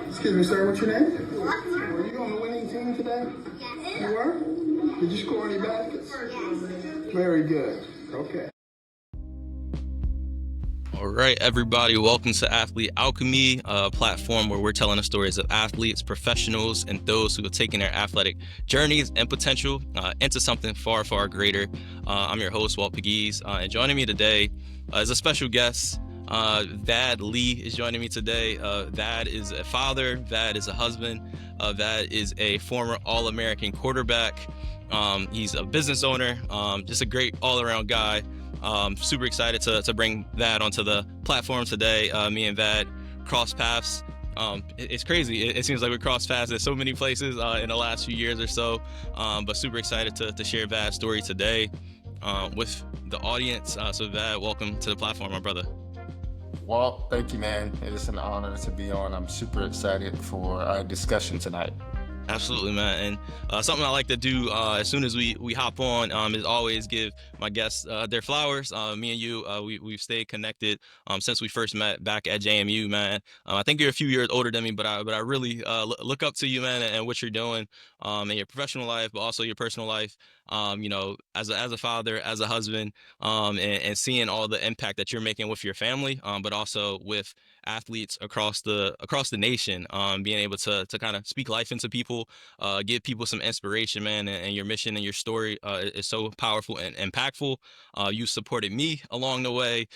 Excuse me, sir, what's your name? Were you on the winning team today? Yes. You were? Did you score any baskets? Yes. Very good. Okay. All right, everybody, welcome to Athlete Alchemy, a platform where we're telling the stories of athletes, professionals, and those who have taken their athletic journeys and potential into something far, far greater. I'm your host, Walt Pegues, and joining me today is a special guest. Vad Lee is joining me today. Vad is a father, Vad is a husband, Vad is a former All-American quarterback. He's a business owner, just a great all-around guy. Super excited to bring Vad onto the platform today. Me and Vad cross paths. It's crazy. It seems like we crossed paths at so many places in the last few years or so. But super excited to share Vad's story today with the audience. So Vad, welcome to the platform, my brother. Walt, thank you, man. It is an honor to be on. I'm super excited for our discussion tonight. Absolutely, man. And something I like to do as soon as we hop on is always give my guests their flowers. Me and you, we've stayed connected since we first met back at JMU, man. I think you're a few years older than me, but I really look up to you, man, and what you're doing in your professional life, but also your personal life. As a father, as a husband, and seeing all the impact that you're making with your family, but also with athletes across the nation, being able to kind of speak life into people, give people some inspiration, man, and your mission and your story is so powerful and impactful. You supported me along the way,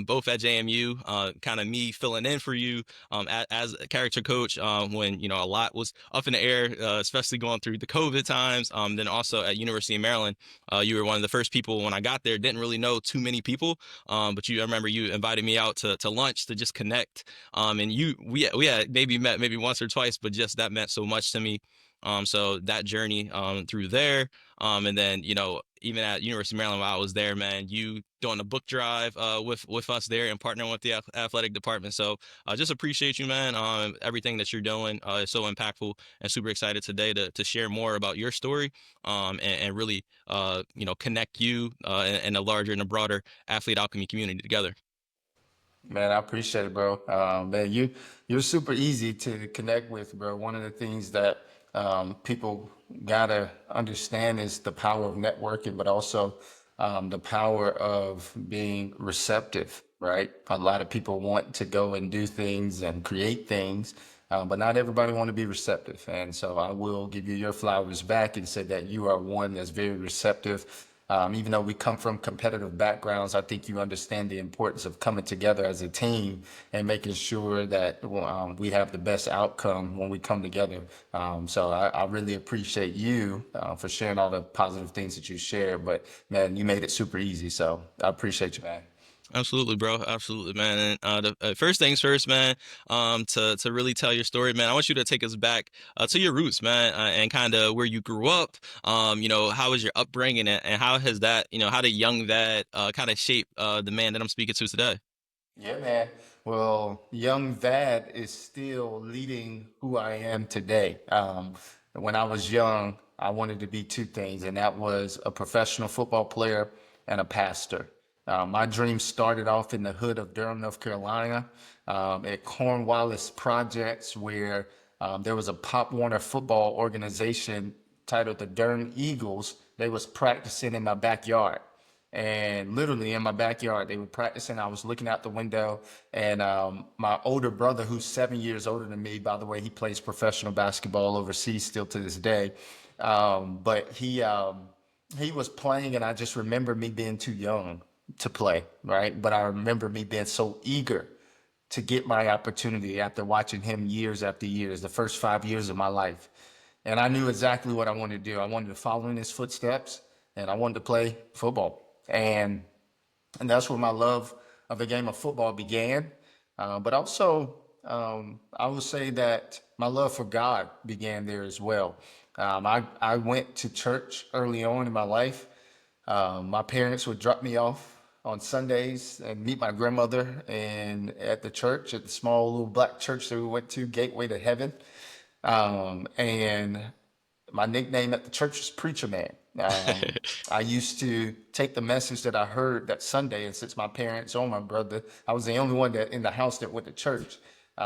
both at JMU, kind of me filling in for you as a character coach when a lot was up in the air, especially going through the COVID times. Then also at University of Maryland, you were one of the first people when I got there. Didn't really know too many people, but I remember you invited me out to lunch to just connect. And we had maybe met maybe once or twice, but just that meant so much to me. So that journey through there, and then even at University of Maryland while I was there, man, you doing a book drive with us there and partnering with the athletic department. So I just appreciate you, man. Everything that you're doing is so impactful, and super excited today to share more about your story, and really connect you and a larger and a broader athlete alchemy community together. Man, I appreciate it, bro. Man, you're super easy to connect with, bro. One of the things that people gotta understand is the power of networking, but also the power of being receptive, right? A lot of people want to go and do things and create things, but not everybody want to be receptive. And so I will give you your flowers back and say that you are one that's very receptive. Even though we come from competitive backgrounds, I think you understand the importance of coming together as a team and making sure that we have the best outcome when we come together. So I really appreciate you for sharing all the positive things that you share. But man, you made it super easy. So I appreciate you, man. Absolutely, bro. Absolutely, man. And the first things first, man. To really tell your story, man. I want you to take us back to your roots, man, and kind of where you grew up. How was your upbringing, and how has that, how did young that kind of shape the man that I'm speaking to today? Yeah, man. Well, young Vad is still leading who I am today. When I was young, I wanted to be two things, and that was a professional football player and a pastor. My dream started off in the hood of Durham, North Carolina, at Cornwallis Projects, where there was a Pop Warner football organization titled the Durham Eagles. They was practicing in my backyard, and literally in my backyard they were practicing. I was looking out the window, and my older brother, who's 7 years older than me, by the way, he plays professional basketball overseas still to this day, but he was playing, and I just remember me being too young to play, right? But I remember me being so eager to get my opportunity after watching him years after years, the first 5 years of my life. And I knew exactly what I wanted to do. I wanted to follow in his footsteps, and I wanted to play football. And that's where my love of the game of football began. But also, I would say that my love for God began there as well. I went to church early on in my life. My parents would drop me off on Sundays and meet my grandmother and at the church, at the small little black church that we went to, Gateway to Heaven. And my nickname at the church was Preacher Man. I used to take the message that I heard that Sunday, and since my parents or my brother, I was the only one that in the house that went to church.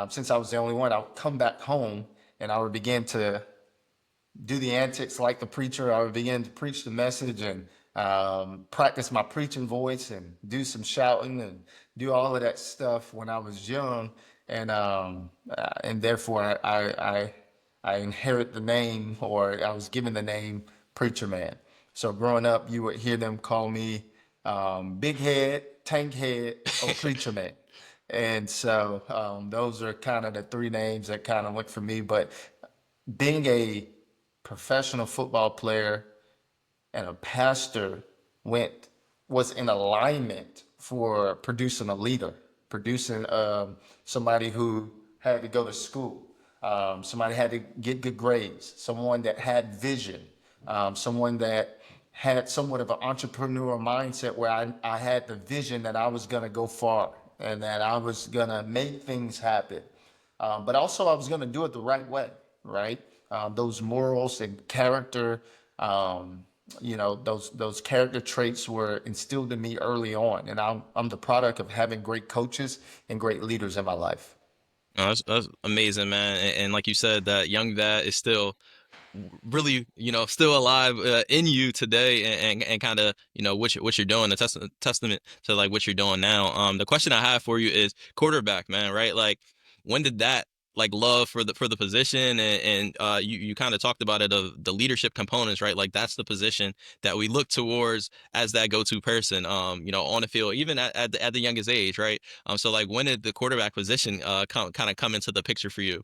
Since I was the only one, I would come back home and I would begin to do the antics like the preacher. I would begin to preach the message and practice my preaching voice and do some shouting and do all of that stuff when I was young. And therefore, I inherit the name, or I was given the name Preacher Man. So growing up, you would hear them call me Big Head, Tank Head, or Preacher Man. And so those are kind of the three names that kind of went for me. But being a professional football player and a pastor went was in alignment for producing a leader, producing somebody who had to go to school, somebody had to get good grades, someone that had vision, someone that had somewhat of an entrepreneurial mindset where I had the vision that I was going to go far and that I was going to make things happen. But also I was going to do it the right way, right? Those morals and character, those character traits were instilled in me early on, and I'm the product of having great coaches and great leaders in my life. Oh, that's amazing, man. And like you said, that young dad is still really, still alive in you today, and kind of, what you're doing, the testament to like what you're doing now. The question I have for you is quarterback, man, right? Like, when did that like love for the position, and you kind of talked about it, of the leadership components, right? Like, that's the position that we look towards as that go-to person, on the field, even at the youngest age, right? So like, when did the quarterback position come into the picture for you?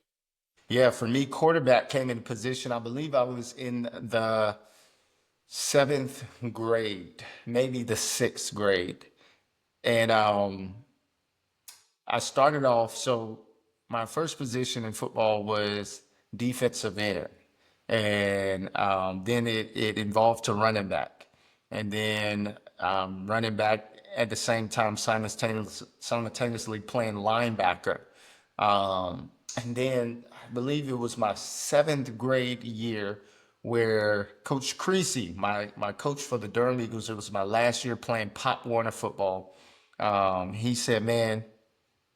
Yeah, for me, quarterback came in position. I believe I was in the seventh grade, maybe the sixth grade, and I started off, so my first position in football was defensive end. And then it evolved to running back. And then running back at the same time, simultaneously playing linebacker. And then I believe it was my seventh grade year where Coach Creasy, my coach for the Durham Eagles, it was my last year playing Pop Warner football. He said, "Man,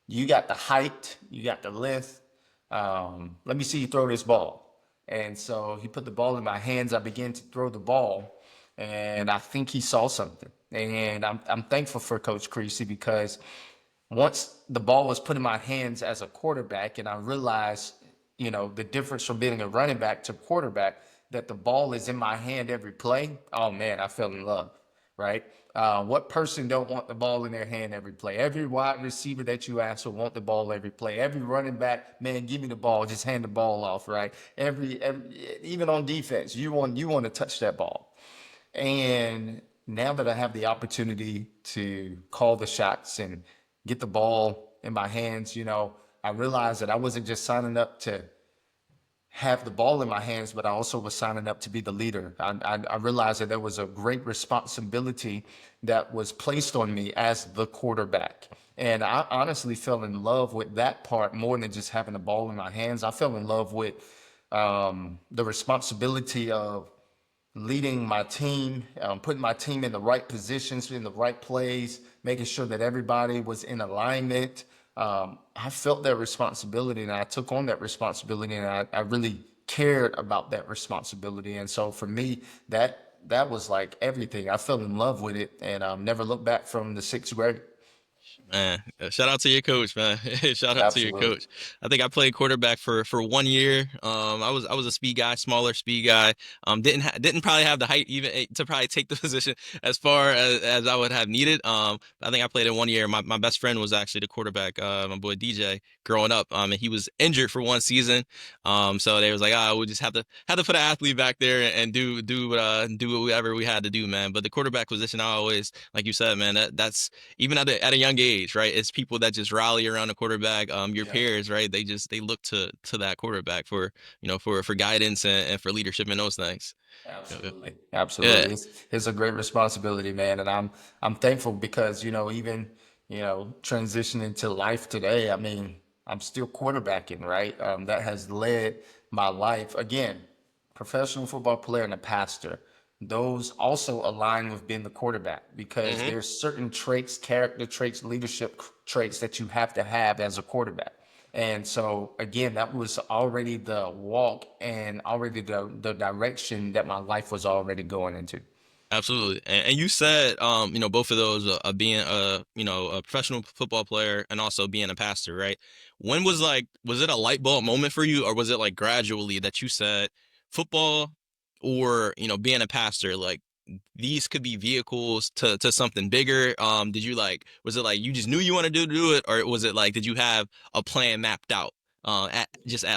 you got the height, you got the length. Let me see you throw this ball." And so he put the ball in my hands. I began to throw the ball, and I think he saw something. And I'm thankful for Coach Creasy because once the ball was put in my hands as a quarterback, and I realized, the difference from being a running back to quarterback, that the ball is in my hand every play. Oh man, I fell in love, right? What person don't want the ball in their hand every play? Every wide receiver that you ask will want the ball every play. Every running back, man, give me the ball, just hand the ball off, right? Even on defense, you want to touch that ball. And now that I have the opportunity to call the shots and get the ball in my hands, I realized that I wasn't just signing up to have the ball in my hands, but I also was signing up to be the leader. I realized that there was a great responsibility that was placed on me as the quarterback. And I honestly fell in love with that part more than just having the ball in my hands. I fell in love with the responsibility of leading my team, putting my team in the right positions, in the right plays, making sure that everybody was in alignment. I felt that responsibility and I took on that responsibility, and I really cared about that responsibility. And so for me, that was like everything. I fell in love with it and never looked back from the sixth grade. Man, shout out to your coach, man. Shout out to your Absolutely. coach. I think I played quarterback for 1 year. I was a speed guy, smaller speed guy. Didn't probably have the height even to probably take the position as far as I would have needed. I think I played in 1 year. My best friend was actually the quarterback. My boy DJ, growing up. And he was injured for one season. So they was like, we just have to put an athlete back there and do whatever we had to do, man. But the quarterback position, I always, like you said, man, that's even at a young age, right? It's people that just rally around a quarterback. Your Yeah. peers, right? They look to that quarterback for for guidance and for leadership and those things. Yeah, Absolutely. yeah. Absolutely. It's a great responsibility, man. And I'm thankful because, even, transitioning to life today, I mean, I'm still quarterbacking, right? That has led my life. Again, professional football player and a pastor. Those also align with being the quarterback because there's certain traits, character traits, leadership traits that you have to have as a quarterback. And so again, that was already the walk and already the direction that my life was already going into. Absolutely. And you said, both of those, being a professional football player and also being a pastor, right? When was it a light bulb moment for you, or was it like gradually that you said football or, being a pastor, like these could be vehicles to something bigger? Did you was it like you just knew you wanted to do it, or was it like, did you have a plan mapped out, at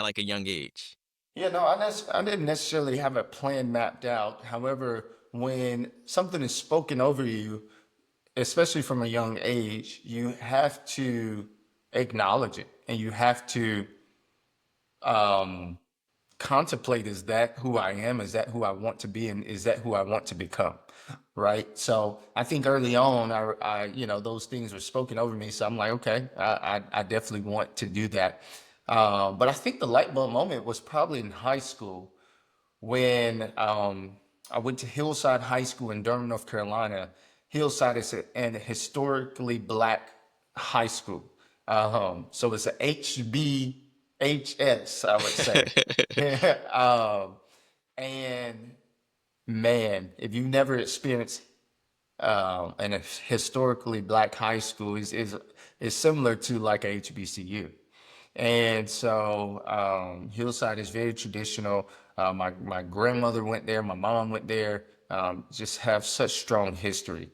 like a young age? Yeah, no, I didn't necessarily have a plan mapped out. However, when something is spoken over you, especially from a young age, you have to acknowledge it and you have to um, contemplate, is that who I am? Is that who I want to be? And is that who I want to become? Right. So I think early on, those things were spoken over me. So I'm like, okay, I definitely want to do that. But I think the light bulb moment was probably in high school when I went to Hillside High School in Durham, North Carolina. Hillside is an historically black high school. So it's a HBHS, I would say. um, and man, if you've never experienced in a historically black high school, is similar to like a HBCU. And so Hillside is very traditional. My grandmother went there, my mom went there, just have such strong history.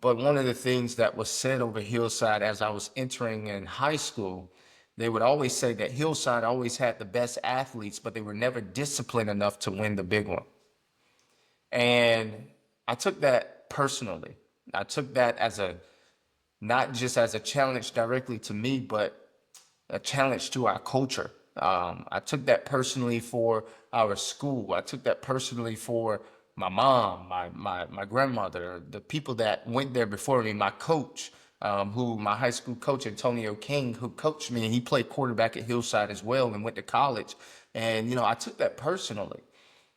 But one of the things that was said over Hillside as I was entering in high school, they would always say that Hillside always had the best athletes, but they were never disciplined enough to win the big one. And I took that personally. I took that as a not just as a challenge directly to me, but a challenge to our culture. I took that personally for our school. I took that personally for my mom, my grandmother, the people that went there before me, my coach, my high school coach, Antonio King, who coached me, and he played quarterback at Hillside as well and went to college. And, I took that personally.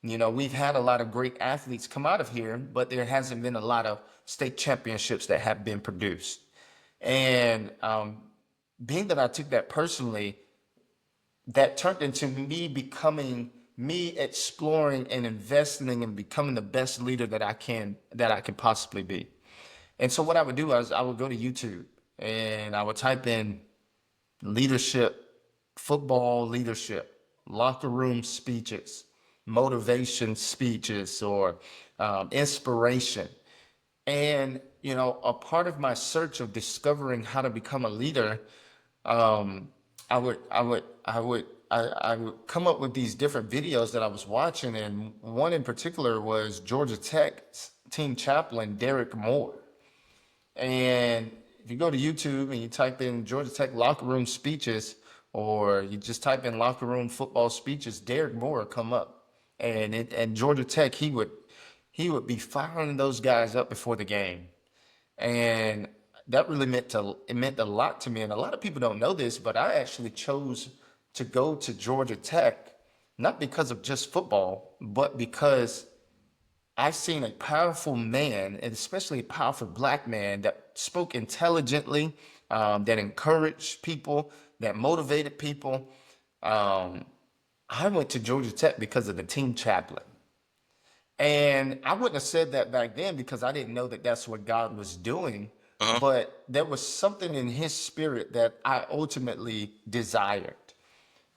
We've had a lot of great athletes come out of here, but there hasn't been a lot of state championships that have been produced. And being that I took that personally, that turned into me exploring and investing and becoming the best leader that I can possibly be. And so what I would do is I would go to YouTube and I would type in leadership, football leadership, locker room speeches, motivation speeches, or inspiration. And, a part of my search of discovering how to become a leader, um, I would come up with these different videos that I was watching, and one in particular was Georgia Tech's team chaplain, Derek Moore. And if you go to YouTube and you type in Georgia Tech locker room speeches, or you just type in locker room football speeches, Derek Moore will come up. And at Georgia Tech, he would be firing those guys up before the game. And that really meant a lot to me. And a lot of people don't know this, but I actually chose to go to Georgia Tech not because of just football, but because I've seen a powerful man, and especially a powerful black man that spoke intelligently, that encouraged people, that motivated people. Um, I went to Georgia Tech because of the team chaplain. And I wouldn't have said that back then because I didn't know that that's what God was doing. Uh-huh. But there was something in his spirit that I ultimately desired.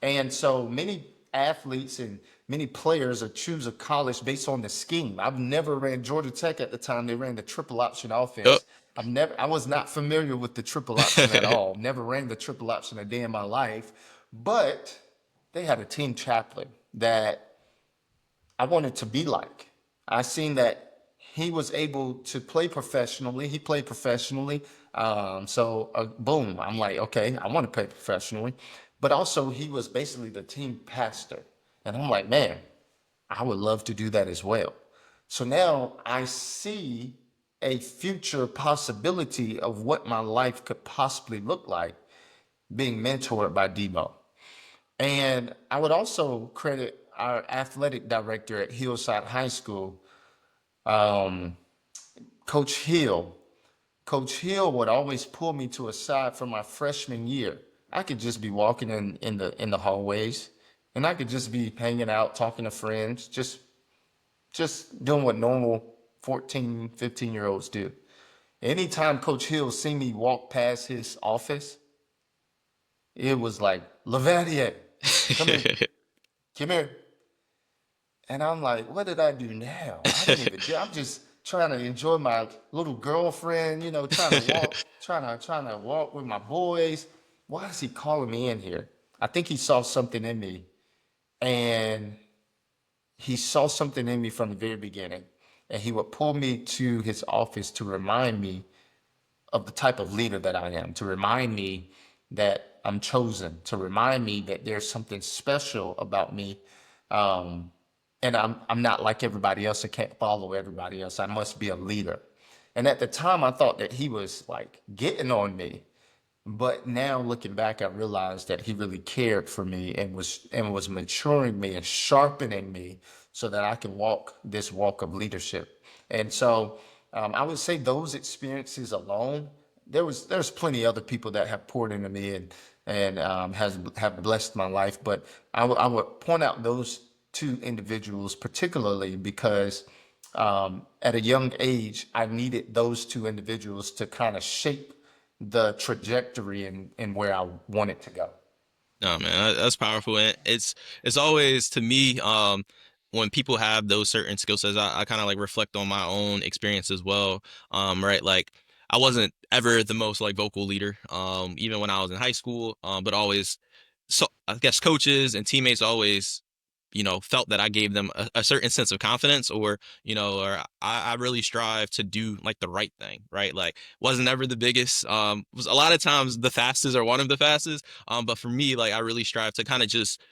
And so many athletes and many players choose a college based on the scheme. I've never ran Georgia Tech at the time they ran the triple option offense. I was not familiar with the triple option at all. Never ran the triple option a day in my life. But they had a team chaplain that I wanted to be like. I seen that he was able to play professionally. He played professionally. Boom, I'm like, okay, I want to play professionally. But also, he was basically the team pastor. And I'm like, man, I would love to do that as well. So now I see a future possibility of what my life could possibly look like being mentored by Debo. And I would also credit our athletic director at Hillside High School, um, Coach Hill. Coach Hill would always pull me to a side for my freshman year. I could just be walking in the hallways, and I could just be hanging out, talking to friends, just doing what normal 14, 15-year olds do. Anytime Coach Hill see me walk past his office, it was like, Lavadier, come here, come here. And I'm like, what did I do now? I didn't even do. I'm just trying to enjoy my little girlfriend, trying to walk with my boys. Why is he calling me in here? I think he saw something in me, and he saw something in me from the very beginning. And he would pull me to his office to remind me of the type of leader that I am, to remind me that I'm chosen, to remind me that there's something special about me. Um, and I'm not like everybody else. I can't follow everybody else. I must be a leader. And at the time, I thought that he was like getting on me. But now looking back, I realized that he really cared for me and was maturing me and sharpening me so that I can walk this walk of leadership. And so I would say those experiences alone, there's plenty other people that have poured into me and has have blessed my life. But I would point out those two individuals particularly because at a young age, I needed those two individuals to kind of shape the trajectory and where I want it to go. No, man, that's powerful. And it's always to me, when people have those certain skill sets, I kind of like reflect on my own experience as well. Right, like I wasn't ever the most like vocal leader, even when I was in high school, but always, so I guess coaches and teammates always, felt that I gave them a certain sense of confidence, or or I really strive to do like the right thing, right? Like wasn't ever the biggest, was a lot of times the fastest or one of the fastest, but for me, like I really strive to kind of just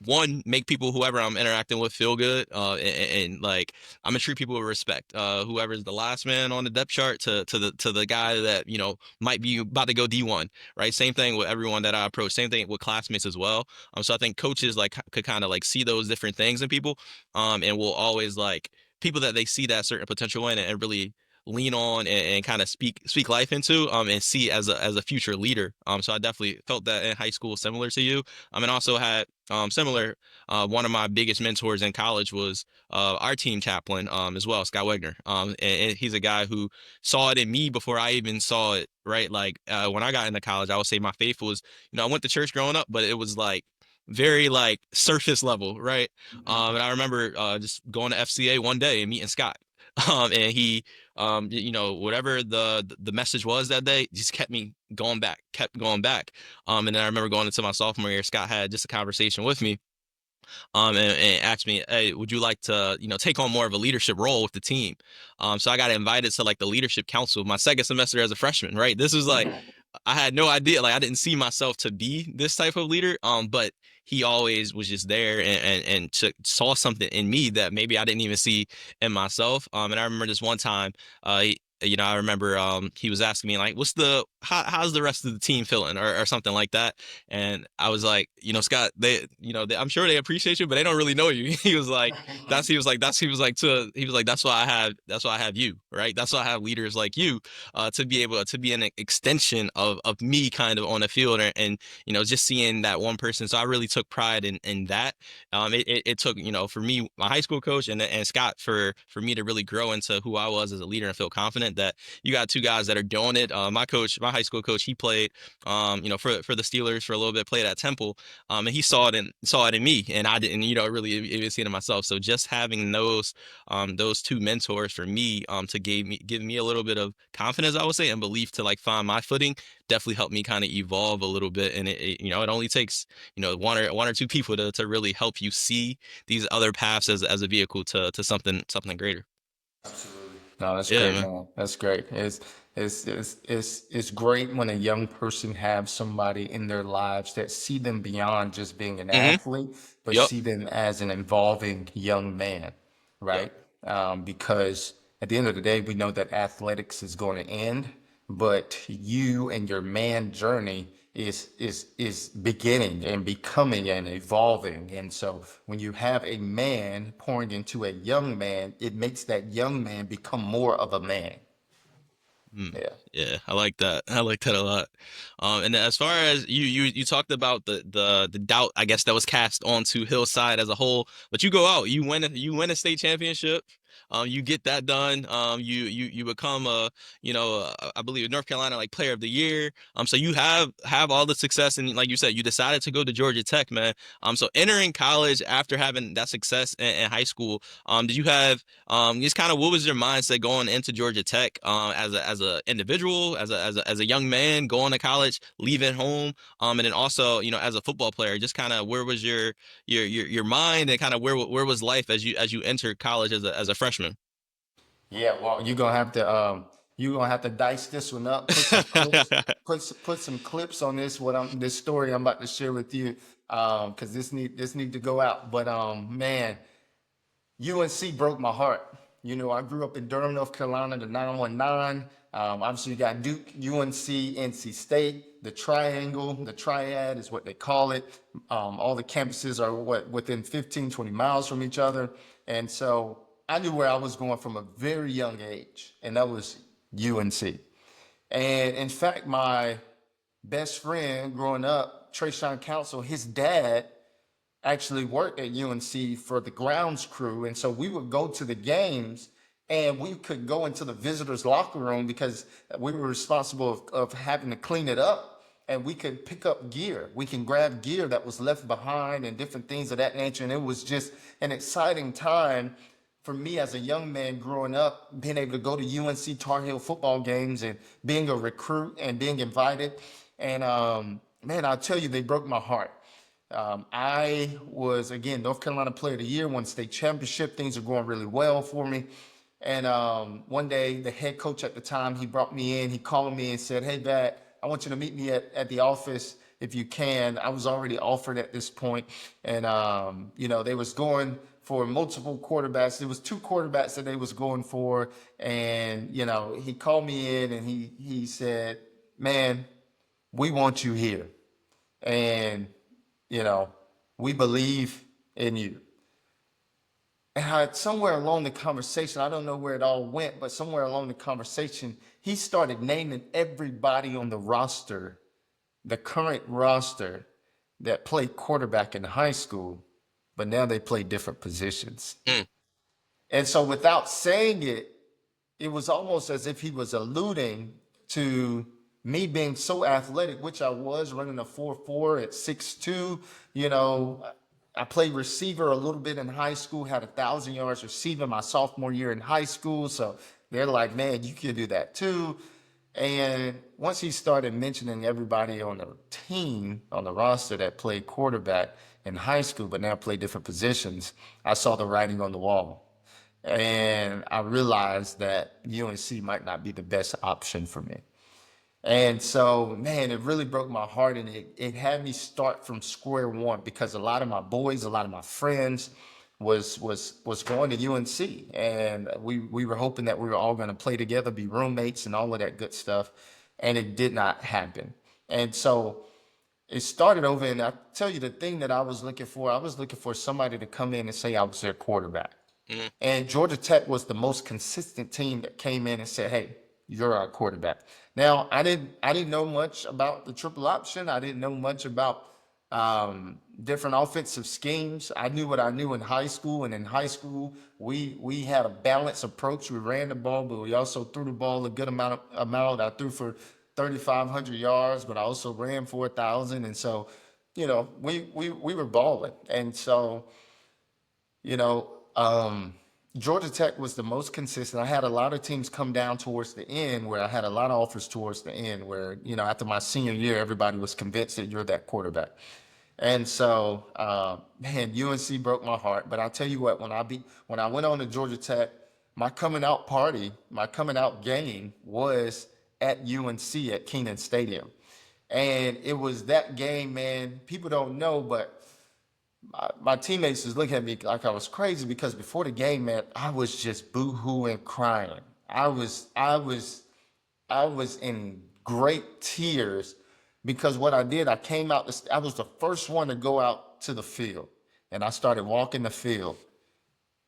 one, make people whoever I'm interacting with feel good, and like I'm gonna treat people with respect. Whoever's the last man on the depth chart to the guy that might be about to go D1, right? Same thing with everyone that I approach. Same thing with classmates as well. So I think coaches like could kind of like see those different things in people, and will always like people that they see that certain potential in, and really lean on and kind of speak life into, and see as a future leader. So I definitely felt that in high school, similar to you. And also had similar. One of my biggest mentors in college was our team chaplain, as well, Scott Wegner. And he's a guy who saw it in me before I even saw it. Right, like when I got into college, I would say my faith was, I went to church growing up, but it was like very like surface level, right? And I remember just going to FCA one day and meeting Scott, and he, whatever the message was that day, just kept me going back, kept going back. And then I remember going into my sophomore year, Scott had just a conversation with me, and asked me, "Hey, would you like to, take on more of a leadership role with the team?" So I got invited to like the leadership council my second semester as a freshman. Right, this was like I had no idea, like I didn't see myself to be this type of leader. But he always was just there and saw something in me that maybe I didn't even see in myself. And I remember this one time, I remember he was asking me like, how's the rest of the team feeling, or something like that. And I was like, Scott, I'm sure they appreciate you, but they don't really know you. He was like, that's why I have you, right? That's why I have leaders like you, to be able to be an extension of me kind of on the field, and just seeing that one person. So I really took pride in that. It took, for me, my high school coach and Scott for me to really grow into who I was as a leader and feel confident that you got two guys that are doing it. My high school coach, he played, for the Steelers for a little bit, played at Temple, and he saw it in me, and I didn't, really even see it in myself. So just having those two mentors for me, to give me a little bit of confidence, I would say, and belief to like find my footing, definitely helped me kind of evolve a little bit. And it only takes one or two people to really help you see these other paths as a vehicle to something greater. No, that's Yeah, great, man. man. That's great. It's great when a young person have somebody in their lives that see them beyond just being an Hmm. athlete, but Yep. see them as an evolving young man, Yep. right? Because at the end of the day, we know that athletics is going to end, but you and your man journey is beginning and becoming and evolving. And so when you have a man pouring into a young man, it makes that young man become more of a man. Mm. Yeah. Yeah, I like that. I like that a lot. And then as far as you talked about the doubt, I guess that was cast onto Hillside as a whole, but you go out, you win a state championship. You get that done. You become I believe North Carolina like player of the year. So you have all the success, and like you said, you decided to go to Georgia Tech, man. So entering college after having that success in high school, did you have just kind of what was your mindset going into Georgia Tech as a individual, as a young man going to college, leaving home, and then also as a football player, just kind of where was your mind and kind of where was life as you entered college as a freshman? Yeah, well, you're gonna have to dice this one up, put some clips, put some clips on this story I'm about to share with you, because this need to go out. But man, UNC broke my heart. You know, I grew up in Durham, North Carolina, the 919. Obviously, you got Duke, UNC, NC State, the triangle, the triad is what they call it. All the campuses are within 15, 20 miles from each other. And so I knew where I was going from a very young age, and that was UNC. And in fact, my best friend growing up, Trayshawn Council, his dad actually worked at UNC for the grounds crew. And so we would go to the games and we could go into the visitors' locker room because we were responsible of having to clean it up. And we could pick up gear. We can grab gear that was left behind and different things of that nature. And it was just an exciting time for me as a young man growing up, being able to go to UNC Tar Heel football games and being a recruit and being invited. And man, I'll tell you, they broke my heart. I was, again, North Carolina Player of the Year, won state championship. Things are going really well for me. And one day, the head coach at the time, he brought me in. He called me and said, "Hey, Bat, I want you to meet me at the office if you can." I was already offered at this point. And, they was going for multiple quarterbacks. There was two quarterbacks that they was going for. And, he called me in and he said, "Man, we want you here. And you know, we believe in you." And somewhere along the conversation, I don't know where it all went, but somewhere along the conversation, he started naming everybody on the roster, the current roster that played quarterback in high school, but now they play different positions. Mm. And so without saying it, it was almost as if he was alluding to me being so athletic, which I was, running a 4.4 at 6'2". I played receiver a little bit in high school, had 1,000 yards receiving my sophomore year in high school. So they're like, "Man, you can do that too." And once he started mentioning everybody on the team, on the roster that played quarterback in high school, but now play different positions, I saw the writing on the wall. And I realized that UNC might not be the best option for me. And so, man, it really broke my heart, and it had me start from square one because a lot of my boys, a lot of my friends was going to UNC, and we were hoping that we were all going to play together, be roommates, and all of that good stuff, and it did not happen. And so it started over, and I tell you the thing that I was looking for somebody to come in and say I was their quarterback. Mm. And Georgia Tech was the most consistent team that came in and said, "Hey, you're our quarterback." Now, I didn't know much about the triple option. I didn't know much about different offensive schemes. I knew what I knew in high school, and in high school, we had a balanced approach. We ran the ball, but we also threw the ball a good amount. I threw for 3,500 yards, but I also ran for 1,000, and so we were balling, and so you know, Georgia Tech was the most consistent. I had a lot of teams come down towards the end where I had a lot of offers towards the end where, after my senior year, everybody was convinced that you're that quarterback. And so, man, UNC broke my heart. But I'll tell you what, when I went on to Georgia Tech, my coming out party, my coming out game was at UNC at Keenan Stadium. And it was that game, man. People don't know, but my teammates was looking at me like I was crazy because before the game, man, I was just boo-hooing, crying. I was in great tears because what I did, I came out. I was the first one to go out to the field, and I started walking the field,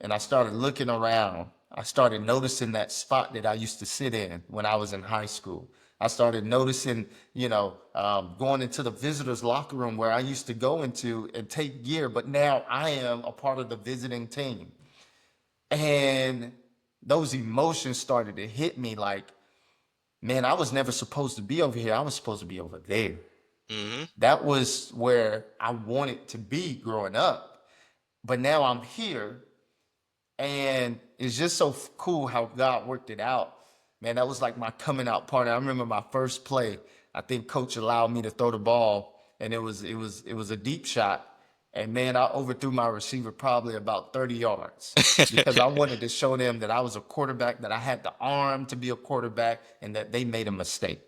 and I started looking around, I started noticing that spot that I used to sit in when I was in high school. I started noticing, going into the visitors' locker room where I used to go into and take gear, but now I am a part of the visiting team. And those emotions started to hit me like, man, I was never supposed to be over here. I was supposed to be over there. Mm-hmm. That was where I wanted to be growing up. But now I'm here, and it's just so cool how God worked it out. Man, that was like my coming out party. I remember my first play. I think coach allowed me to throw the ball, and it was a deep shot. And man, I overthrew my receiver probably about 30 yards because I wanted to show them that I was a quarterback, that I had the arm to be a quarterback, and that they made a mistake.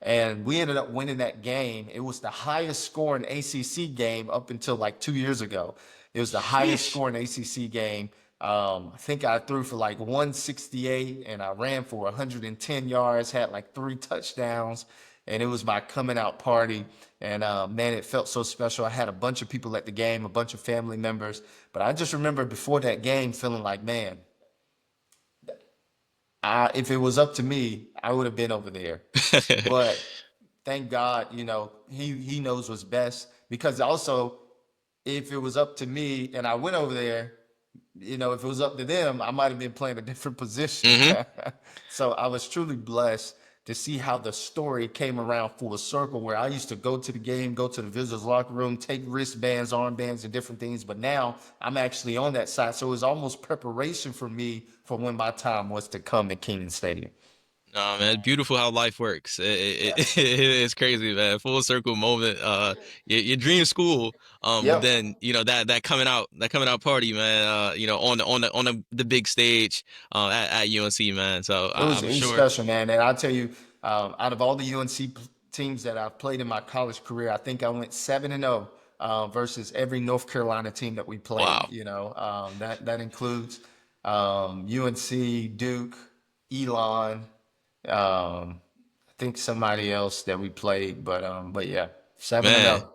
And we ended up winning that game. It was the highest scoring ACC game up until like 2 years ago. It was the highest Sheesh. scoring ACC game. I think I threw for like 168 and I ran for 110 yards, had like 3 touchdowns, and it was my coming out party. And man, it felt so special. I had a bunch of people at the game, a bunch of family members. But I just remember before that game feeling like, man, if it was up to me, I would have been over there. But thank God, he knows what's best because also if it was up to me and I went over there, if it was up to them, I might have been playing a different position. Mm-hmm. So I was truly blessed to see how the story came around full circle where I used to go to the game, go to the visitors locker room, take wristbands, armbands, and different things. But now I'm actually on that side. So it was almost preparation for me for when my time was to come at Keenan Stadium. Oh man, beautiful how life works. Yes. It's crazy, man. Full circle moment. Your dream school. But Yep. then that coming out party, man. On the big stage, at UNC, man. So It was I'm it was sure. special, man. And I'll tell you, out of all the UNC teams that I've played in my college career, I think I went 7-0 versus every North Carolina team that we played. Wow, That includes UNC, Duke, Elon. I think somebody else that we played, but yeah, seven and man. zero.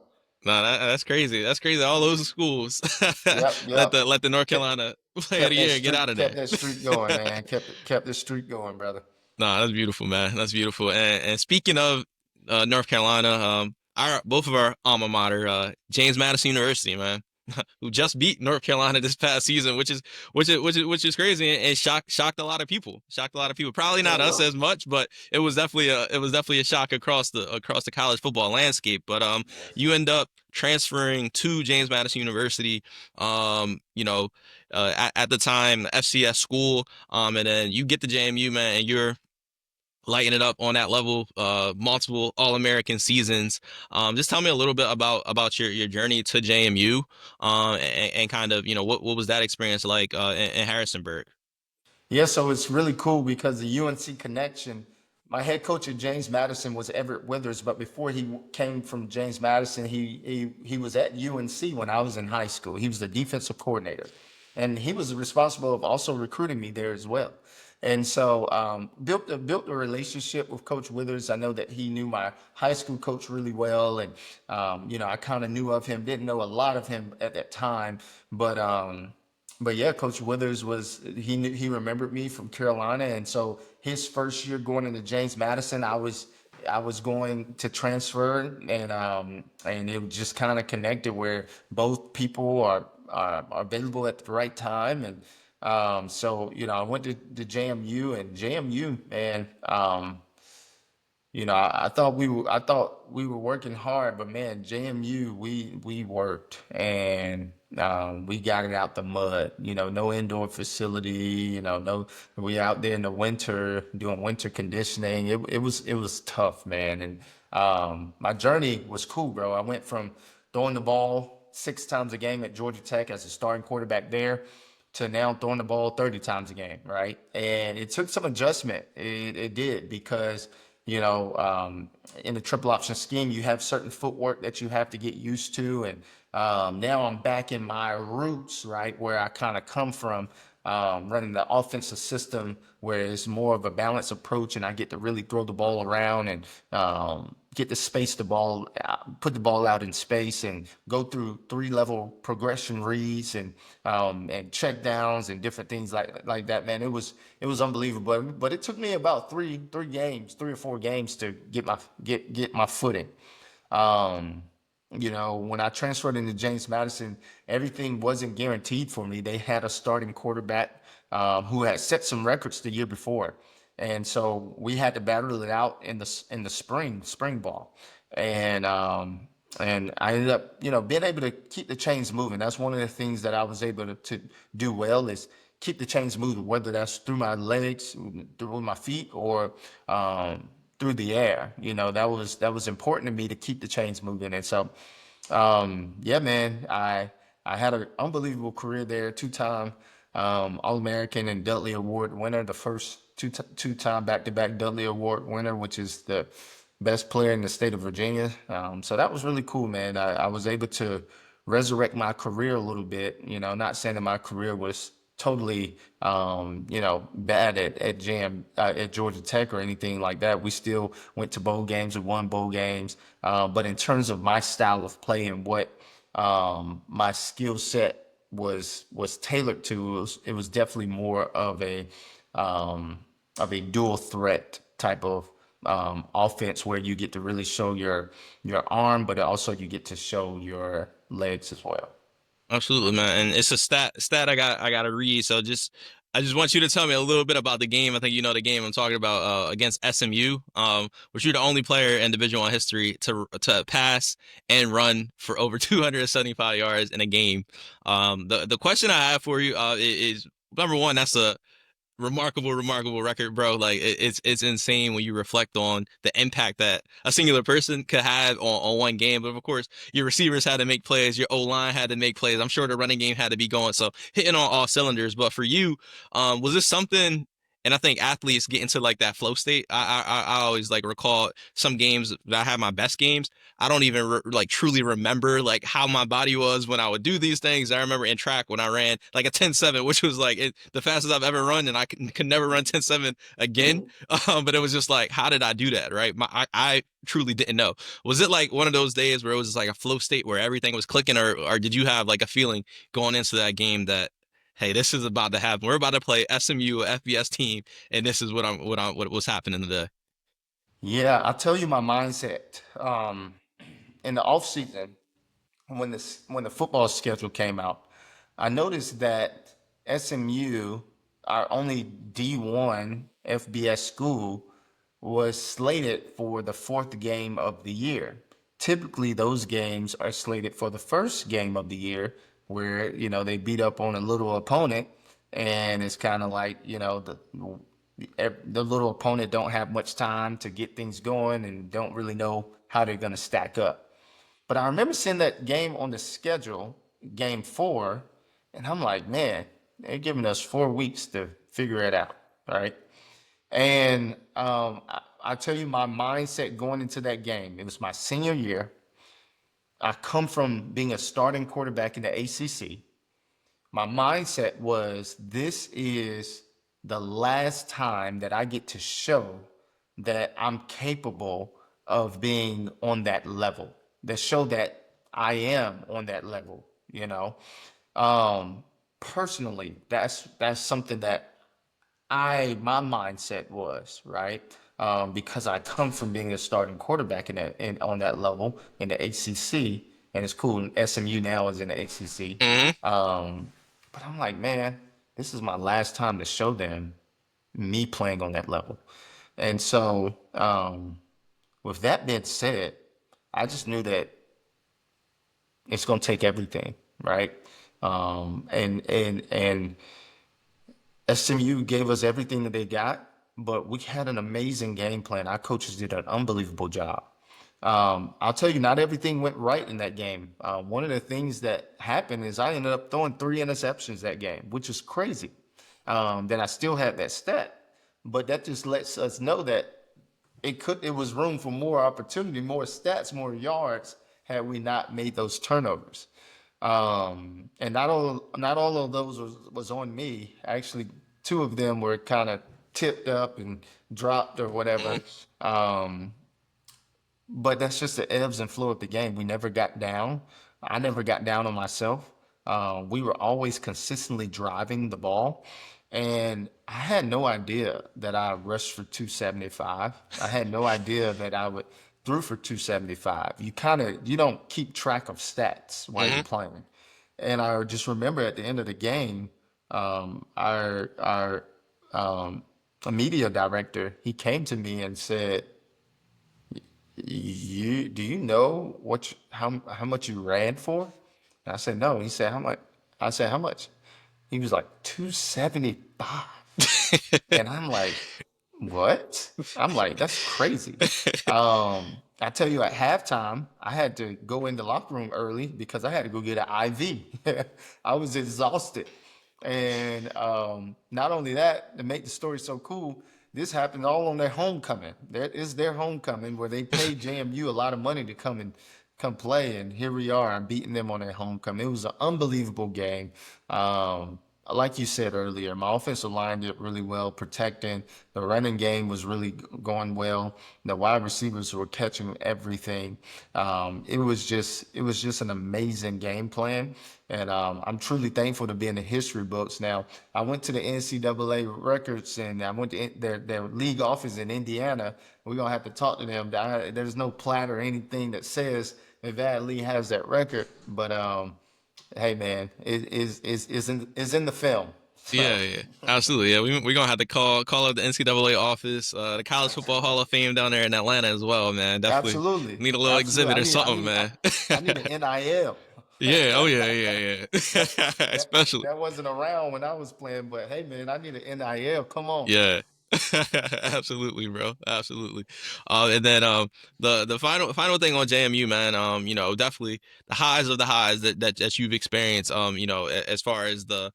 No, that's crazy. That's crazy. All those schools Yep, let yep. the North Kept Carolina Player of kept the that Year get out streak of kept there. that streak going, man. Kept the streak going, brother. No, that's beautiful, man. That's beautiful. And speaking of North Carolina, our both of our alma mater, James Madison University, man, who just beat North Carolina this past season, which is crazy and shocked a lot of people. Shocked a lot of people. Probably not us as much, but it was definitely a shock across the college football landscape. But you end up transferring to James Madison University. At the time FCS school. And then you get to JMU, man, and you're lighting it up on that level, multiple All-American seasons. Just tell me a little bit about your journey to JMU, and kind of what was that experience like in Harrisonburg? Yeah, so it's really cool because the UNC connection. My head coach at James Madison was Everett Withers, but before he came from James Madison, he was at UNC when I was in high school. He was the defensive coordinator, and he was responsible of also recruiting me there as well. And so built a relationship with Coach Withers. I know that he knew my high school coach really well, and I kind of knew of him. Didn't know a lot of him at that time, but yeah, Coach Withers he remembered me from Carolina, and so his first year going into James Madison, I was going to transfer, and it just kind of connected where both people are available at the right time, and so I went to JMU, and JMU, man. I thought we were working hard, but man, JMU, we worked and we got it out the mud. No indoor facility. No, we out there in the winter doing winter conditioning. It was tough, man. And my journey was cool, bro. I went from throwing the ball 6 times a game at Georgia Tech as a starting quarterback there to now throwing the ball 30 times a game, right? And it took some adjustment. It did because, in the triple option scheme, you have certain footwork that you have to get used to. And now I'm back in my roots, right, where I kind of come from. running the offensive system where it's more of a balanced approach, and I get to really throw the ball around and get to space the ball, put the ball out in space, and go through three-level progression reads and check downs and different things like that. Man, it was unbelievable. But it took me about three games, 3 or 4 games to get my footing. Um, when I transferred into James Madison, everything wasn't guaranteed for me. They had a starting quarterback who had set some records the year before, and so we had to battle it out in the spring ball, and and I ended up, being able to keep the chains moving. That's one of the things that I was able to do well is keep the chains moving, whether that's through my legs, through my feet, or through the air. That was important to me to keep the chains moving. And so, yeah, man, I had an unbelievable career there. Two-time All-American and Dudley Award winner, the first two-time back-to-back Dudley Award winner, which is the best player in the state of Virginia. So that was really cool, man. I was able to resurrect my career a little bit. Not saying that my career was totally, bad at Georgia Tech or anything like that. We still went to bowl games and won bowl games. But in terms of my style of play and what my skill set was tailored to, it was definitely more of a dual threat type of offense where you get to really show your arm, but also you get to show your legs as well. Absolutely, man. And it's a stat I gotta read. So I just want you to tell me a little bit about the game. I think you know the game I'm talking about against SMU. Which you're the only player in Division One history to pass and run for over 275 yards in a game. The question I have for you is number one, that's a remarkable record, bro. Like it's insane when you reflect on the impact that a singular person could have on one game. But of course, your receivers had to make plays, your O line had to make plays. I'm sure the running game had to be going, so hitting on all cylinders. But for you, was this something? And I think athletes get into like that flow state. I always like recall some games that I had my best games. I don't even like truly remember like how my body was when I would do these things. I remember in track when I ran like a 10-7, which was like the fastest I've ever run, and I could never run 10-7 again. But it was just like, how did I do that? Right? I truly didn't know. Was it like one of those days where it was just like a flow state where everything was clicking, or did you have like a feeling going into that game that, hey, this is about to happen. We're about to play SMU, a FBS team, and this is what was happening today. Yeah, I'll tell you my mindset. In the off season, when the football schedule came out, I noticed that SMU, our only D1 FBS school, was slated for the fourth game of the year. Typically, those games are slated for the first game of the year, where they beat up on a little opponent, and it's kind of like the little opponent don't have much time to get things going and don't really know how they're going to stack up. But I remember seeing that game on the schedule, game four, and I'm like, man, they're giving us 4 weeks to figure it out, right? And I tell you, my mindset going into that game, it was my senior year. I come from being a starting quarterback in the ACC. My mindset was, this is the last time that I get to show that I'm capable of being on that level, that show that I am on that level, you know. Um, Personally, that's something that my mindset was, right? Because I come from being a starting quarterback on that level in the ACC, and it's cool. SMU now is in the ACC. Hmm. But I'm like, man, this is my last time to show them me playing on that level. And so, with that being said, I just knew that it's going to take everything, right? And SMU gave us everything that they got, but we had an amazing game plan. Our coaches did an unbelievable job. I'll tell you, not everything went right in that game. One of the things that happened is I ended up throwing 3 interceptions that game, which is crazy. That I still had that stat, but that just lets us know that it was room for more opportunity, more stats, more yards had we not made those turnovers. And not all of those was on me. Actually, two of them were kind of tipped up and dropped or whatever. Mhm. Um, but that's just the ebbs and flow of the game. We never got down. I never got down on myself. We were always consistently driving the ball. And I had no idea that I rushed for 275. I had no idea that I would threw for 275. You don't keep track of stats while you're Mhm. playing. And I just remember at the end of the game, our um, a media director, he came to me and said, "You do you know how much you ran for?" And I said, "No." He said, "How much?" I said, "How much?" He was like, 275. And I'm like, what? I'm like, that's crazy. I tell you, at halftime, I had to go in the locker room early because I had to go get an IV. I was exhausted. And not only that, to make the story so cool, this happened all on their homecoming. That is their homecoming where they paid JMU a lot of money to come play, and here we are. I'm beating them on their homecoming. It was an unbelievable game. Like you said earlier, my offensive line did really well protecting. The running game was really going well. The wide receivers were catching everything. It was just an amazing game plan, and I'm truly thankful to be in the history books. Now, I went to the NCAA records, and I went to their league office in Indiana. We're gonna have to talk to them. There's no plat or anything that says that Vad Lee has that record, but hey man, it is in the film. Yeah, So yeah, absolutely. Yeah, we're gonna have to call up the NCAA office, the College Football Hall of Fame down there in Atlanta as well, man. Definitely absolutely, need a little absolutely. exhibit I or need I something, need I, man. I need an NIL. Yeah, oh yeah, yeah, yeah. That that Especially. that wasn't around when I was playing, but hey man, I need an NIL. Come on. Yeah. Absolutely, bro. Absolutely. And then the final thing on JMU, man, definitely the highs of the highs that you've experienced, as far as the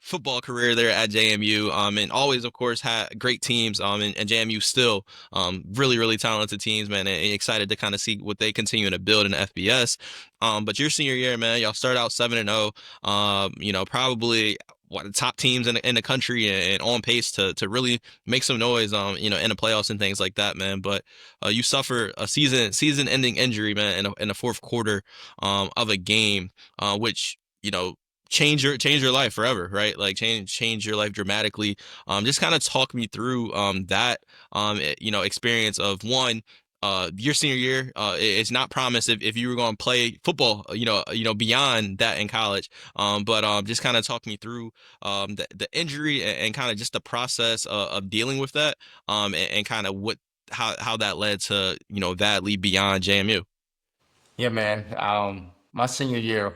football career there at JMU, and always of course had great teams, and JMU still really, really talented teams, man, and excited to kind of see what they continue to build in the FBS. But your senior year, man, y'all start out 7-0, probably one of the top teams in the country and on pace to really make some noise, in the playoffs and things like that, man. But you suffer a season-ending injury, man, in the fourth quarter, of a game, which change your life forever, right? Like change your life dramatically. Just kind of talk me through that experience of one. Your senior year, it's not promised if you were going to play football, beyond that in college. But just kind of talk me through the injury and kind of just the process of dealing with that, and kind of how that led to Vad Lee beyond JMU. Yeah, man. My senior year,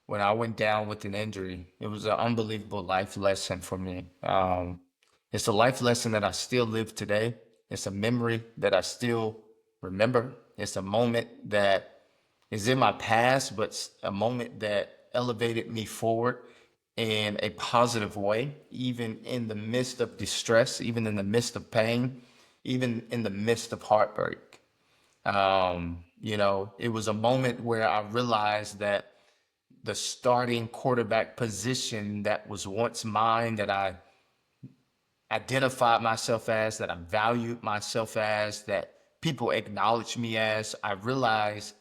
when I went down with an injury, it was an unbelievable life lesson for me. It's a life lesson that I still live today. It's a memory that I still remember. It's a moment that is in my past, but a moment that elevated me forward in a positive way, even in the midst of distress, even in the midst of pain, even in the midst of heartbreak. It was a moment where I realized that the starting quarterback position that was once mine, that I identified myself as, that I valued myself as, that people acknowledged me as, I realized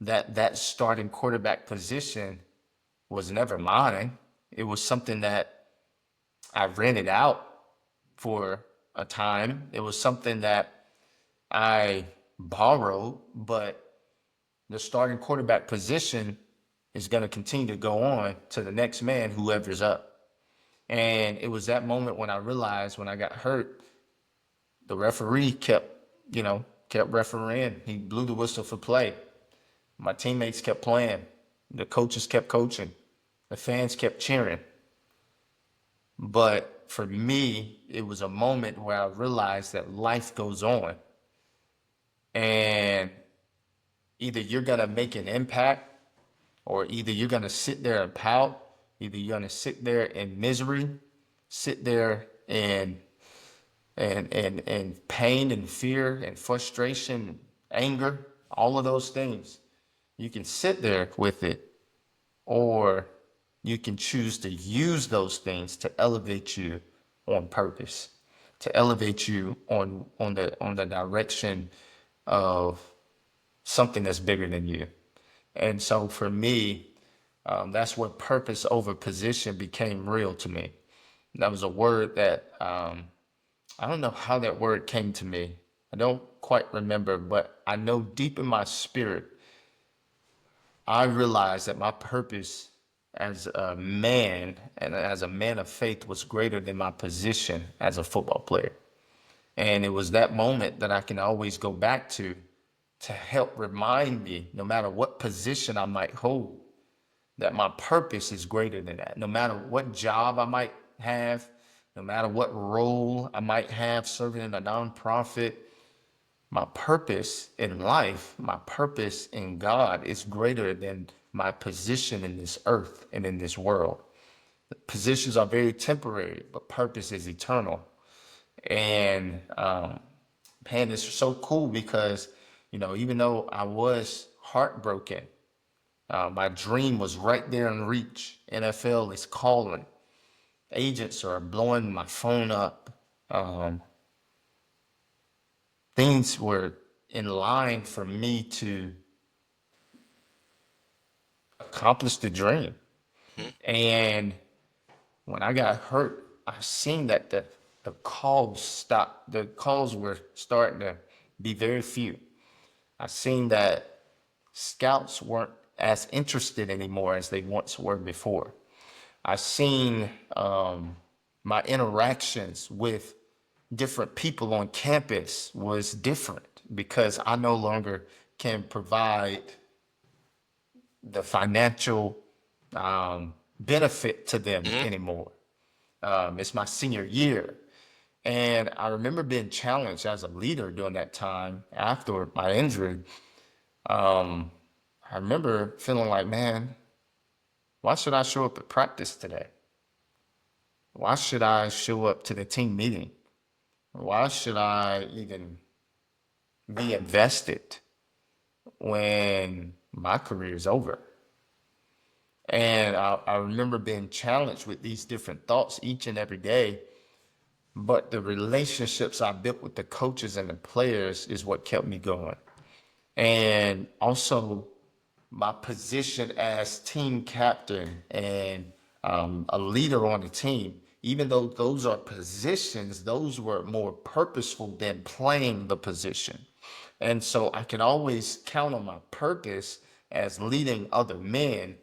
that that starting quarterback position was never mine. It was something that I rented out for a time. It was something that I borrowed, but the starting quarterback position is going to continue to go on to the next man, whoever's up. And it was that moment when I realized when I got hurt, the referee kept refereeing. He blew the whistle for play. My teammates kept playing. The coaches kept coaching. The fans kept cheering. But for me, it was a moment where I realized that life goes on. And either you're going to make an impact, or either you're going to sit there and pout, either you're going to sit there in misery, sit there and pain and fear and frustration, anger, all of those things. You can sit there with it, or you can choose to use those things to elevate you on purpose, to elevate you on the direction of something that's bigger than you. And so for me, that's where purpose over position became real to me. That was a word that I don't know how that word came to me. I don't quite remember, but I know deep in my spirit, I realized that my purpose as a man and as a man of faith was greater than my position as a football player. And it was that moment that I can always go back to help remind me, no matter what position I might hold, that my purpose is greater than that. No matter what job I might have, no matter what role I might have serving in a nonprofit, my purpose in life, my purpose in God is greater than my position in this earth and in this world. Positions are very temporary, but purpose is eternal. And man, it's so cool because, even though I was heartbroken, my dream was right there in reach. NFL is calling. Agents are blowing my phone up. Um, Things were in line for me to accomplish the dream. Mhm. And when I got hurt, I seen that the calls stopped. The calls were starting to be very few. I seen that scouts weren't as interested anymore as they once were before. I seen my interactions with different people on campus was different because I no longer can provide the financial benefit to them Mhm. anymore. It's my senior year. And I remember being challenged as a leader during that time after my injury. Um, I remember feeling like, man, why should I show up at practice today? Why should I show up to the team meeting? Why should I even be invested when my career is over? And I remember being challenged with these different thoughts each and every day. But the relationships I built with the coaches and the players is what kept me going. And also my position as team captain and a leader on the team, even though those are positions, those were more purposeful than playing the position. And so I can always count on my purpose as leading other men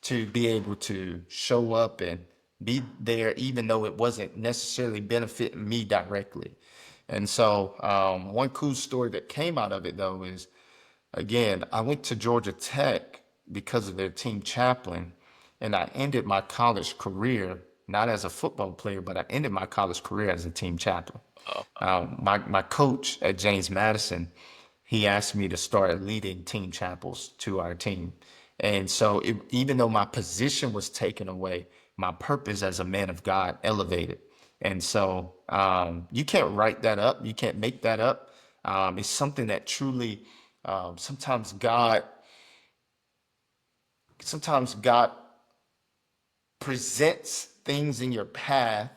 to be able to show up and be there, even though it wasn't necessarily benefiting me directly. And so, one cool story that came out of it though is, again, I went to Georgia Tech because of their team chaplain, and I ended my college career not as a football player, but I ended my college career as a team chaplain. Oh, My coach at James Madison, he asked me to start leading team chapels to our team. And so even though my position was taken away, my purpose as a man of God elevated. And so you can't write that up. You can't make that up. It's something that truly, sometimes God presents things in your path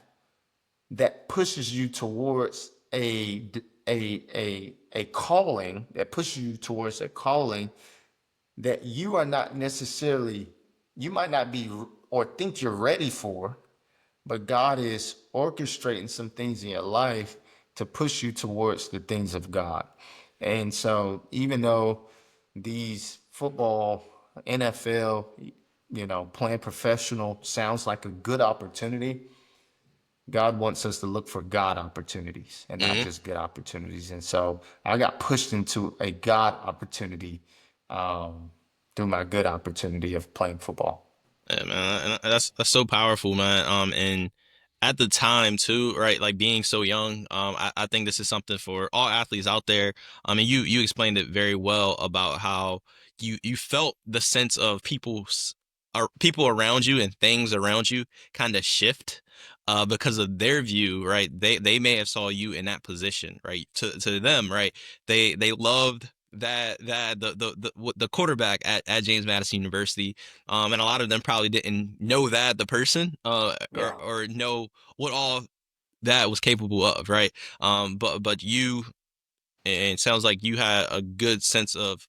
that pushes you towards a calling, that pushes you towards a calling that you are not necessarily, you might not be or think you're ready for, but God is orchestrating some things in your life to push you towards the things of God. And so even though these football, NFL, playing professional sounds like a good opportunity, God wants us to look for God opportunities and not mhm. just good opportunities. And so I got pushed into a God opportunity um, through my good opportunity of playing football. Yeah, man, and that's so powerful, man. And at the time too, right? Like being so young, I think this is something for all athletes out there. I mean, you explained it very well about how you felt the sense of people around you and things around you kind of shift, because of their view, right? They may have saw you in that position, right? To them, right? They loved the quarterback at James Madison University, and a lot of them probably didn't know that the person, Yeah. or know what all that was capable of, right? But you, and it sounds like you had a good sense of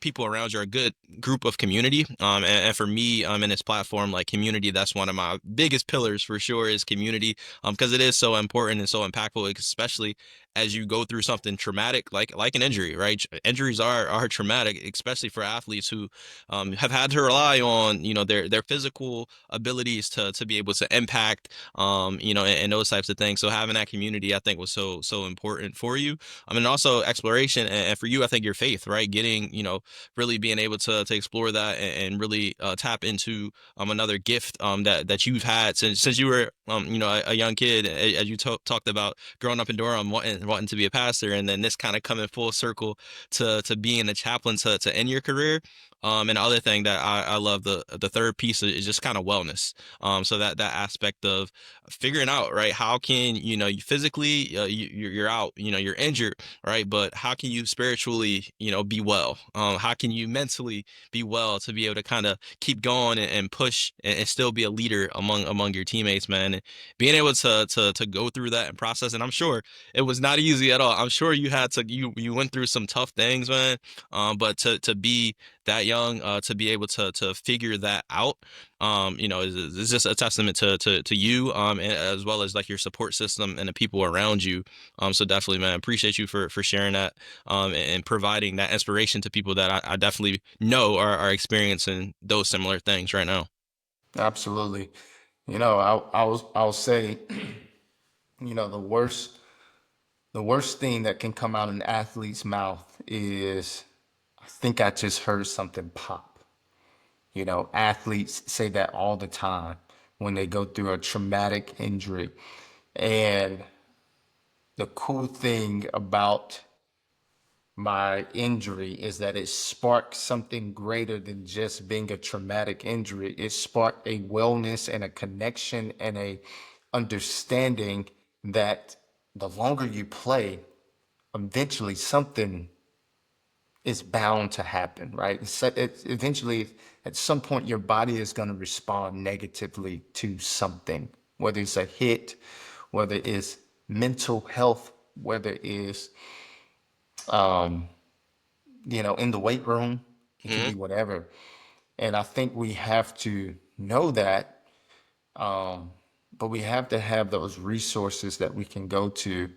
people around you, are a good group of community. And for me, in this platform, like community, that's one of my biggest pillars for sure, is community. Because it is so important and so impactful, especially as you go through something traumatic, like an injury, right? Injuries are traumatic, especially for athletes who have had to rely on, their physical abilities to be able to impact, and those types of things. So having that community, I think, was so important for you. I mean, also exploration, and for you, I think your faith, right? Getting, really being able to explore that, and really tap into another gift that you've had since you were a young kid, as you talked about growing up in Durham, wanting to be a pastor, and then this kind of coming full circle to being a chaplain to end your career. And the other thing that I love, the third piece is just kind of wellness. So that aspect of figuring out, right, how can you physically, you're out, you're injured, right, but how can you spiritually, be well? How can you mentally be well to be able to kind of keep going, and push, and still be a leader among your teammates, man? And being able to go through that and process, and I'm sure it was not easy at all. I'm sure you had to, you went through some tough things, man. But to be that young, to be able to figure that out, is just a testament to you, and as well as like your support system and the people around you. So definitely, man, appreciate you for sharing that, and providing that inspiration to people that I definitely know are experiencing those similar things right now. Absolutely. I'll say, the worst thing that can come out an athlete's mouth is, I think I just heard something pop. Athletes say that all the time when they go through a traumatic injury. And the cool thing about my injury is that it sparked something greater than just being a traumatic injury. It sparked a wellness and a connection and a understanding that the longer you play, eventually something is bound to happen, right? Eventually, at some point, your body is going to respond negatively to something, whether it's a hit, whether it's mental health, whether it's in the weight room. It can Hmm. be whatever. And I think we have to know that, but we have to have those resources that we can go to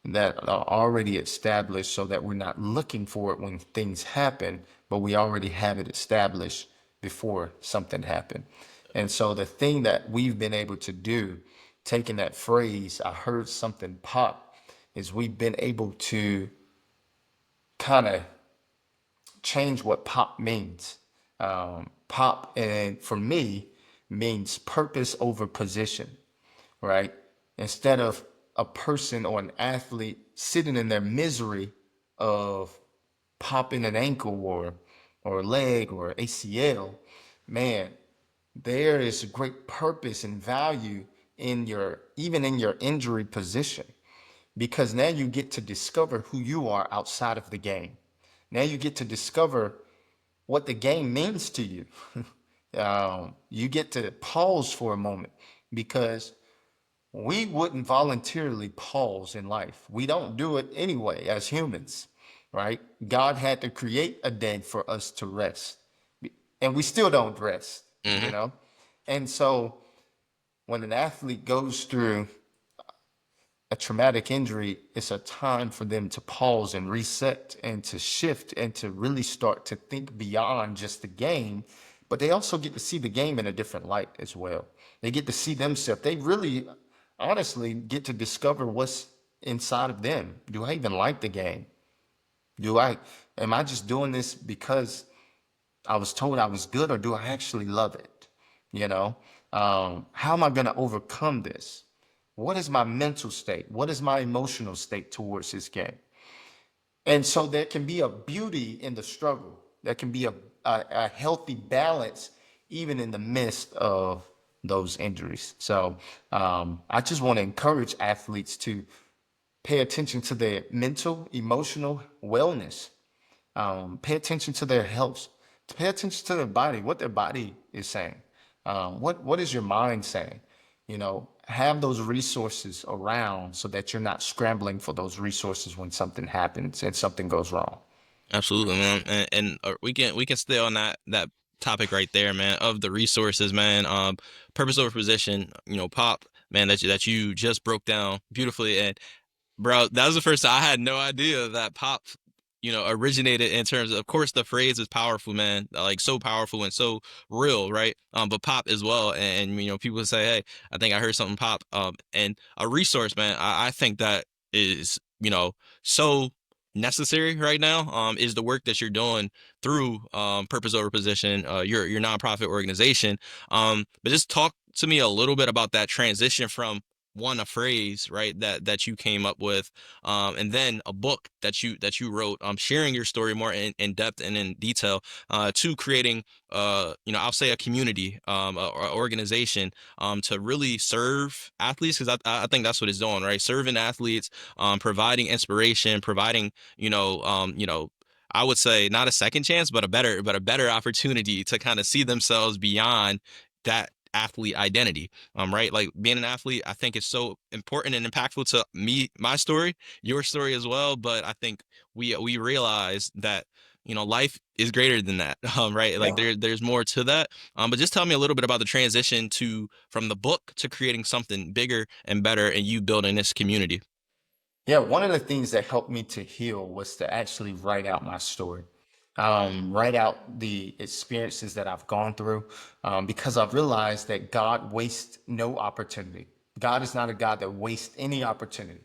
that are already established, so that we're not looking for it when things happen, but we already have it established before something happened. And so the thing that we've been able to do, taking that phrase, I heard something pop, is we've been able to kind of change what pop means. Pop, and for me, means purpose over position, right? Instead of a person or an athlete sitting in their misery of popping an ankle or a leg or ACL, man, there is great purpose and value in your, even in your injury position, because now you get to discover who you are outside of the game. Now you get to discover what the game means to you. You get to pause for a moment, because we wouldn't voluntarily pause in life. We don't do it anyway as humans, right? God had to create a day for us to rest, and we still don't rest, you Hmm. know? And so when an athlete goes through a traumatic injury, it's a time for them to pause and reset and to shift and to really start to think beyond just the game. But they also get to see the game in a different light as well. They get to see themselves. They really, honestly, get to discover what's inside of them. Do I even like the game? Do I, am I just doing this because I was told I was good, or do I actually love it? You know, how am I going to overcome this? What is my mental state? What is my emotional state towards this game? And so there can be a beauty in the struggle. There can be a healthy balance even in the midst of those injuries. So I just want to encourage athletes to pay attention to their mental, emotional wellness, Pay attention to their health. Pay attention to their body, what their body is saying. What is your mind saying? Have those resources around so that you're not scrambling for those resources when something happens and something goes wrong. Absolutely, man. And we can stay on that topic right there, man, of the resources, man. Purpose over position, pop, man, that you just broke down beautifully. And bro, that was the first time I had no idea that pop, originated in terms of course, the phrase is powerful, man, like so powerful and so real, right? But pop as well. And people say, hey, I think I heard something pop. And a resource, man, I think that is, so necessary right now, is the work that you're doing through Purpose Over Position, your nonprofit organization. But just talk to me a little bit about that transition from a phrase, right, that you came up with, and then a book that you wrote, sharing your story more in depth and in detail, to creating, I'll say a community, or organization, to really serve athletes, because I think that's what it's doing, right? Serving athletes, providing inspiration, providing, I would say not a second chance, but a better opportunity to kind of see themselves beyond that athlete identity. Right, like being an athlete, I think is so important and impactful to me, my story, your story as well. But I think we realize that life is greater than that. Right, like Yeah. there's more to that. But just tell me a little bit about the transition to from the book to creating something bigger and better, and you building this community. Yeah, one of the things that helped me to heal was to actually write out my story, write out the experiences that I've gone through, because I've realized that God wastes no opportunity. God is not a God that wastes any opportunity.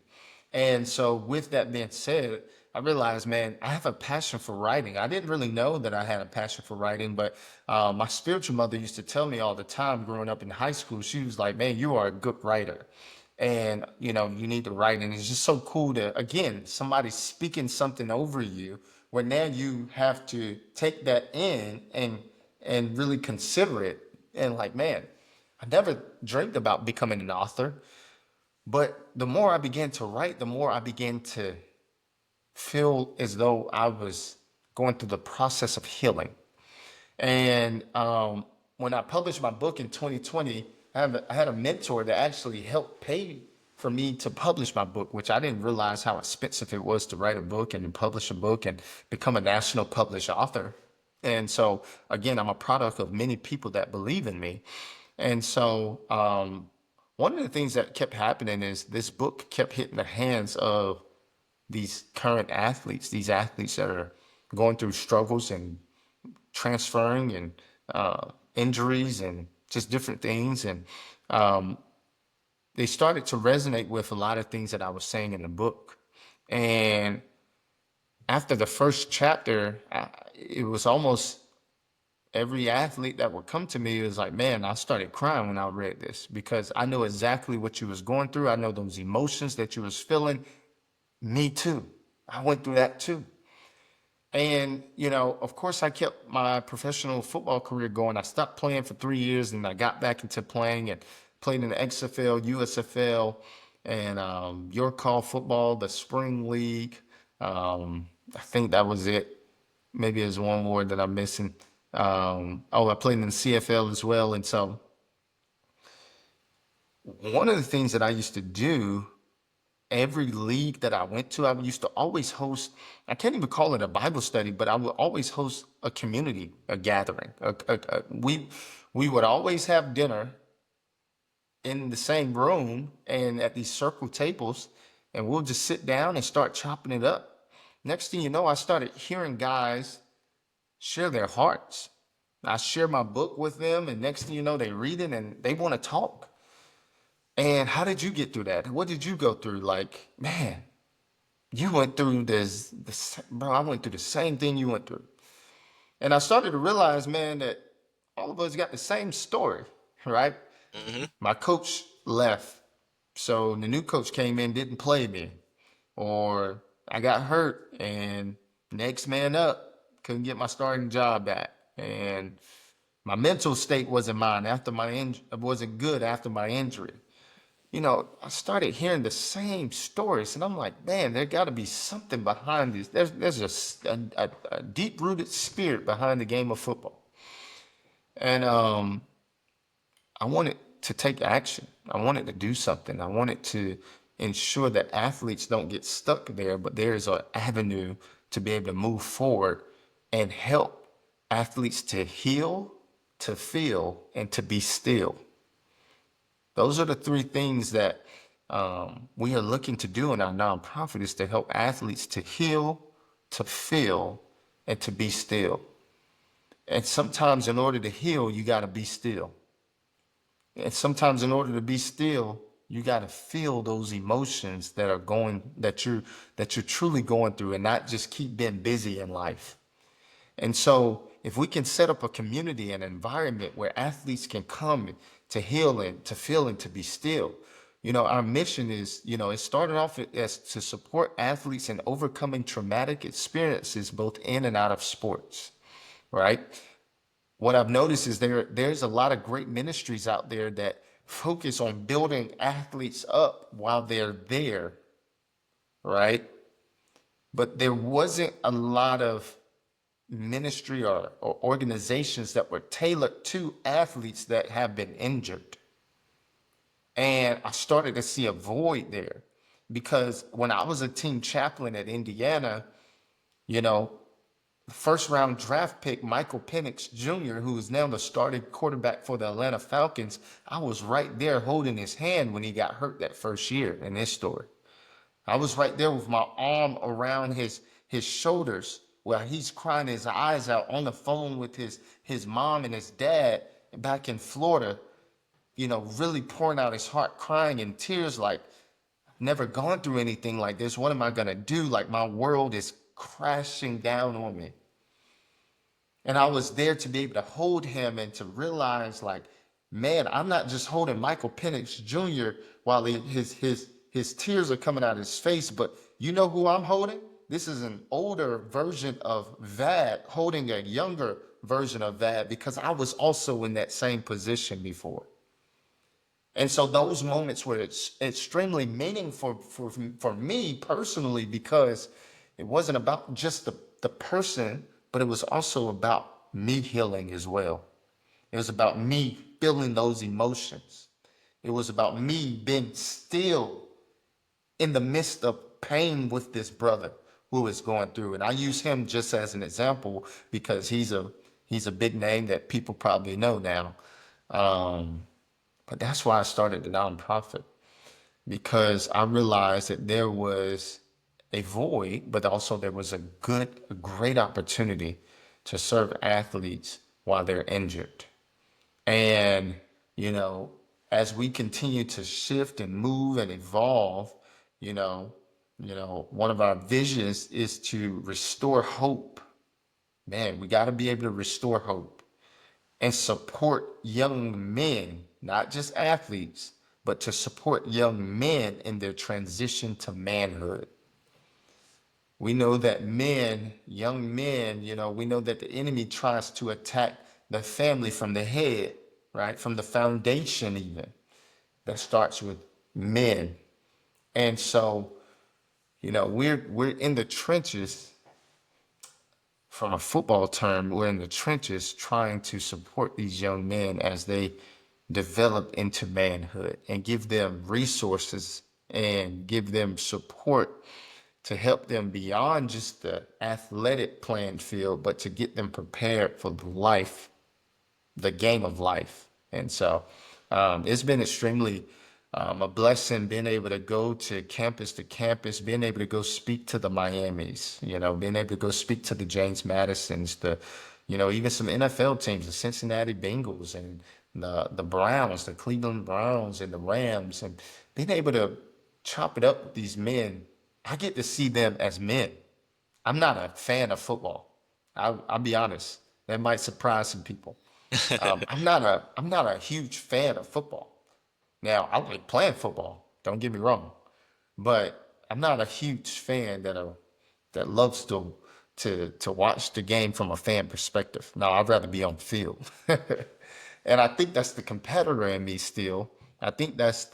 And so, with that being said, I realized, man, I have a passion for writing. I didn't really know that I had a passion for writing, but my spiritual mother used to tell me all the time growing up in high school, she was like, man, you are a good writer, and you need to write. And it's just so cool to, again, somebody speaking something over you where now you have to take that in and really consider it. And like, man, I never dreamed about becoming an author, but the more I began to write, the more I began to feel as though I was going through the process of healing. And when I published my book in 2020, I had a mentor that actually helped pay for me to publish my book, which I didn't realize how expensive it was to write a book and publish a book and become a national published author. And so, again, I'm a product of many people that believe in me. And so, one of the things that kept happening is this book kept hitting the hands of these current athletes, these athletes that are going through struggles and transferring and injuries and just different things. And um, they started to resonate with a lot of things that I was saying in the book. And after the first chapter, it was almost every athlete that would come to me was like, man, I started crying when I read this because I know exactly what you was going through. I know those emotions that you was feeling. Me too. I went through that too. And, of course, I kept my professional football career going. I stopped playing for 3 years and I got back into playing and played in the XFL, USFL, and your call football, the spring league. I think that was it. Maybe there's one more that I'm missing. I played in the CFL as well. And so, one of the things that I used to do every league that I went to, I used to always host, I can't even call it a Bible study, but I would always host a community, a gathering. We would always have dinner in the same room and at these circle tables, and we'll just sit down and start chopping it up. Next thing you know, I started hearing guys share their hearts. I share my book with them, and next thing you know, they read it and they want to talk. And how did you get through that? What did you go through? Like, man, you went through this, bro. I went through the same thing you went through. And I started to realize, man, that all of us got the same story, right? Hmm. My coach left. So the new coach came in, didn't play me. Or I got hurt and next man up, couldn't get my starting job back. And my mental state wasn't mine after wasn't good after my injury. I started hearing the same stories, and I'm like, man, there got to be something behind this. There's a deep-rooted spirit behind the game of football, and I wanted to take action. I wanted to do something. I wanted to ensure that athletes don't get stuck there, but there's an avenue to be able to move forward and help athletes to heal, to feel, and to be still. Those are the three things that we are looking to do in our nonprofit is to help athletes to heal, to feel, and to be still. And sometimes in order to heal, you got to be still. And sometimes in order to be still, you got to feel those emotions that are going that you're truly going through and not just keep being busy in life. And so if we can set up a community and environment where athletes can come to heal and to feel and to be still, our mission is, it started off as to support athletes in overcoming traumatic experiences both in and out of sports, right? What I've noticed is there's a lot of great ministries out there that focus on building athletes up while they're there, right? But there wasn't a lot of ministry or organizations that were tailored to athletes that have been injured. And I started to see a void there because when I was a team chaplain at Indiana, you know, first round draft pick Michael Penix Jr., who is now the starting quarterback for the Atlanta Falcons, I was right there holding his hand when he got hurt that first year in his story. I was right there with my arm around his shoulders while he's crying his eyes out on the phone with his mom and his dad back in Florida, really pouring out his heart, crying in tears like, never gone through anything like this. What am I gonna do? Like my world is crashing down on me. And I was there to be able to hold him and to realize, like, man, I'm not just holding Michael Penix Jr. while his tears are coming out of his face, but you know who I'm holding? This is an older version of Vad holding a younger version of Vad because I was also in that same position before. And so those moments were extremely meaningful for me personally because it wasn't about just the person, but it was also about me healing as well. It was about me feeling those emotions. It was about me being still in the midst of pain with this brother who is going through. And I use him just as an example because he's a big name that people probably know now. But that's why I started the nonprofit because I realized that there was a void, but also there was a great opportunity to serve athletes while they're injured. And, you know, as we continue to shift and move and evolve, you know, one of our visions is to restore hope. Man, we got to be able to restore hope and support young men, not just athletes, but to support young men in their transition to manhood. We know that young men, we know that the enemy tries to attack the family from the head, right? From the foundation even. That starts with men. And so, we're in the trenches from a football term, we're in the trenches trying to support these young men as they develop into manhood and give them resources and give them support to help them beyond just the athletic playing field, but to get them prepared for life, the game of life. And so it's been extremely a blessing being able to go to campus, being able to go speak to the Miamis, being able to go speak to the James Madisons, even some NFL teams, the Cincinnati Bengals and the Browns, the Cleveland Browns and the Rams, and being able to chop it up with these men. I get to see them as men. I'm not a fan of football. I'll be honest. That might surprise some people. I'm not a huge fan of football. Now, I like playing football, don't get me wrong, but I'm not a huge fan that loves to watch the game from a fan perspective. No, I'd rather be on the field. And I think that's the competitor in me still. I think that's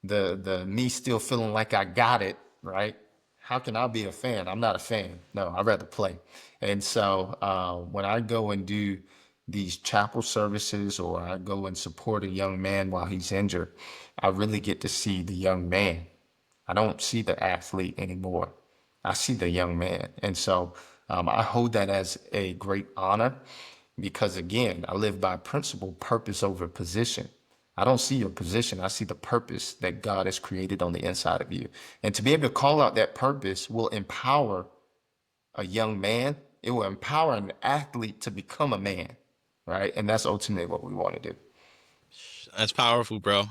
the me still feeling like I got it, right? How can I be a fan? I'm not a fan. No, I'd rather play. And so when I go and do these chapel services or I go and support a young man while he's injured, I really get to see the young man. I don't see the athlete anymore. I see the young man. And so I hold that as a great honor because, again, I live by principle, purpose over position. I don't see your position. I see the purpose that God has created on the inside of you. And to be able to call out that purpose will empower a young man. It will empower an athlete to become a man, right? And that's ultimately what we want to do. That's powerful, bro.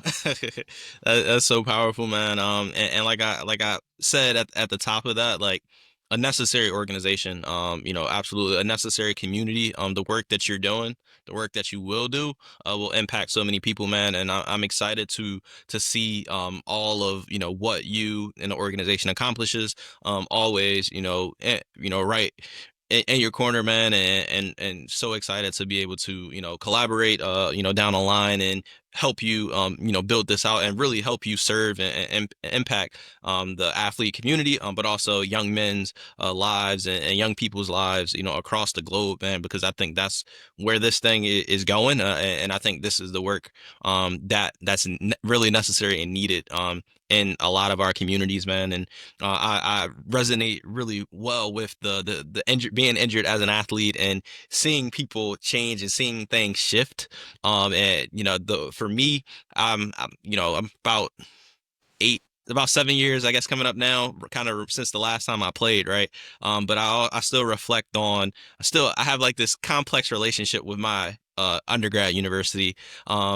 That's so powerful, man. And like I said at the top of that, like a necessary organization, absolutely a necessary community. The work that you're doing, the work that you will do, will impact so many people, man. And I'm excited to see all of what you and the organization accomplishes. Always, right in your corner, man, and so excited to be able to collaborate, down the line and help you build this out and really help you serve and impact the athlete community, but also young men's lives and young people's lives across the globe, man, because I think that's where this thing is going, and I think this is the work that's really necessary and needed in a lot of our communities, man. And I resonate really well with the being injured as an athlete and seeing people change and seeing things shift. And the for me, I'm about 7 years, I guess, coming up now, kind of since the last time I played, right? But I still reflect on, I have like this complex relationship with my undergrad university.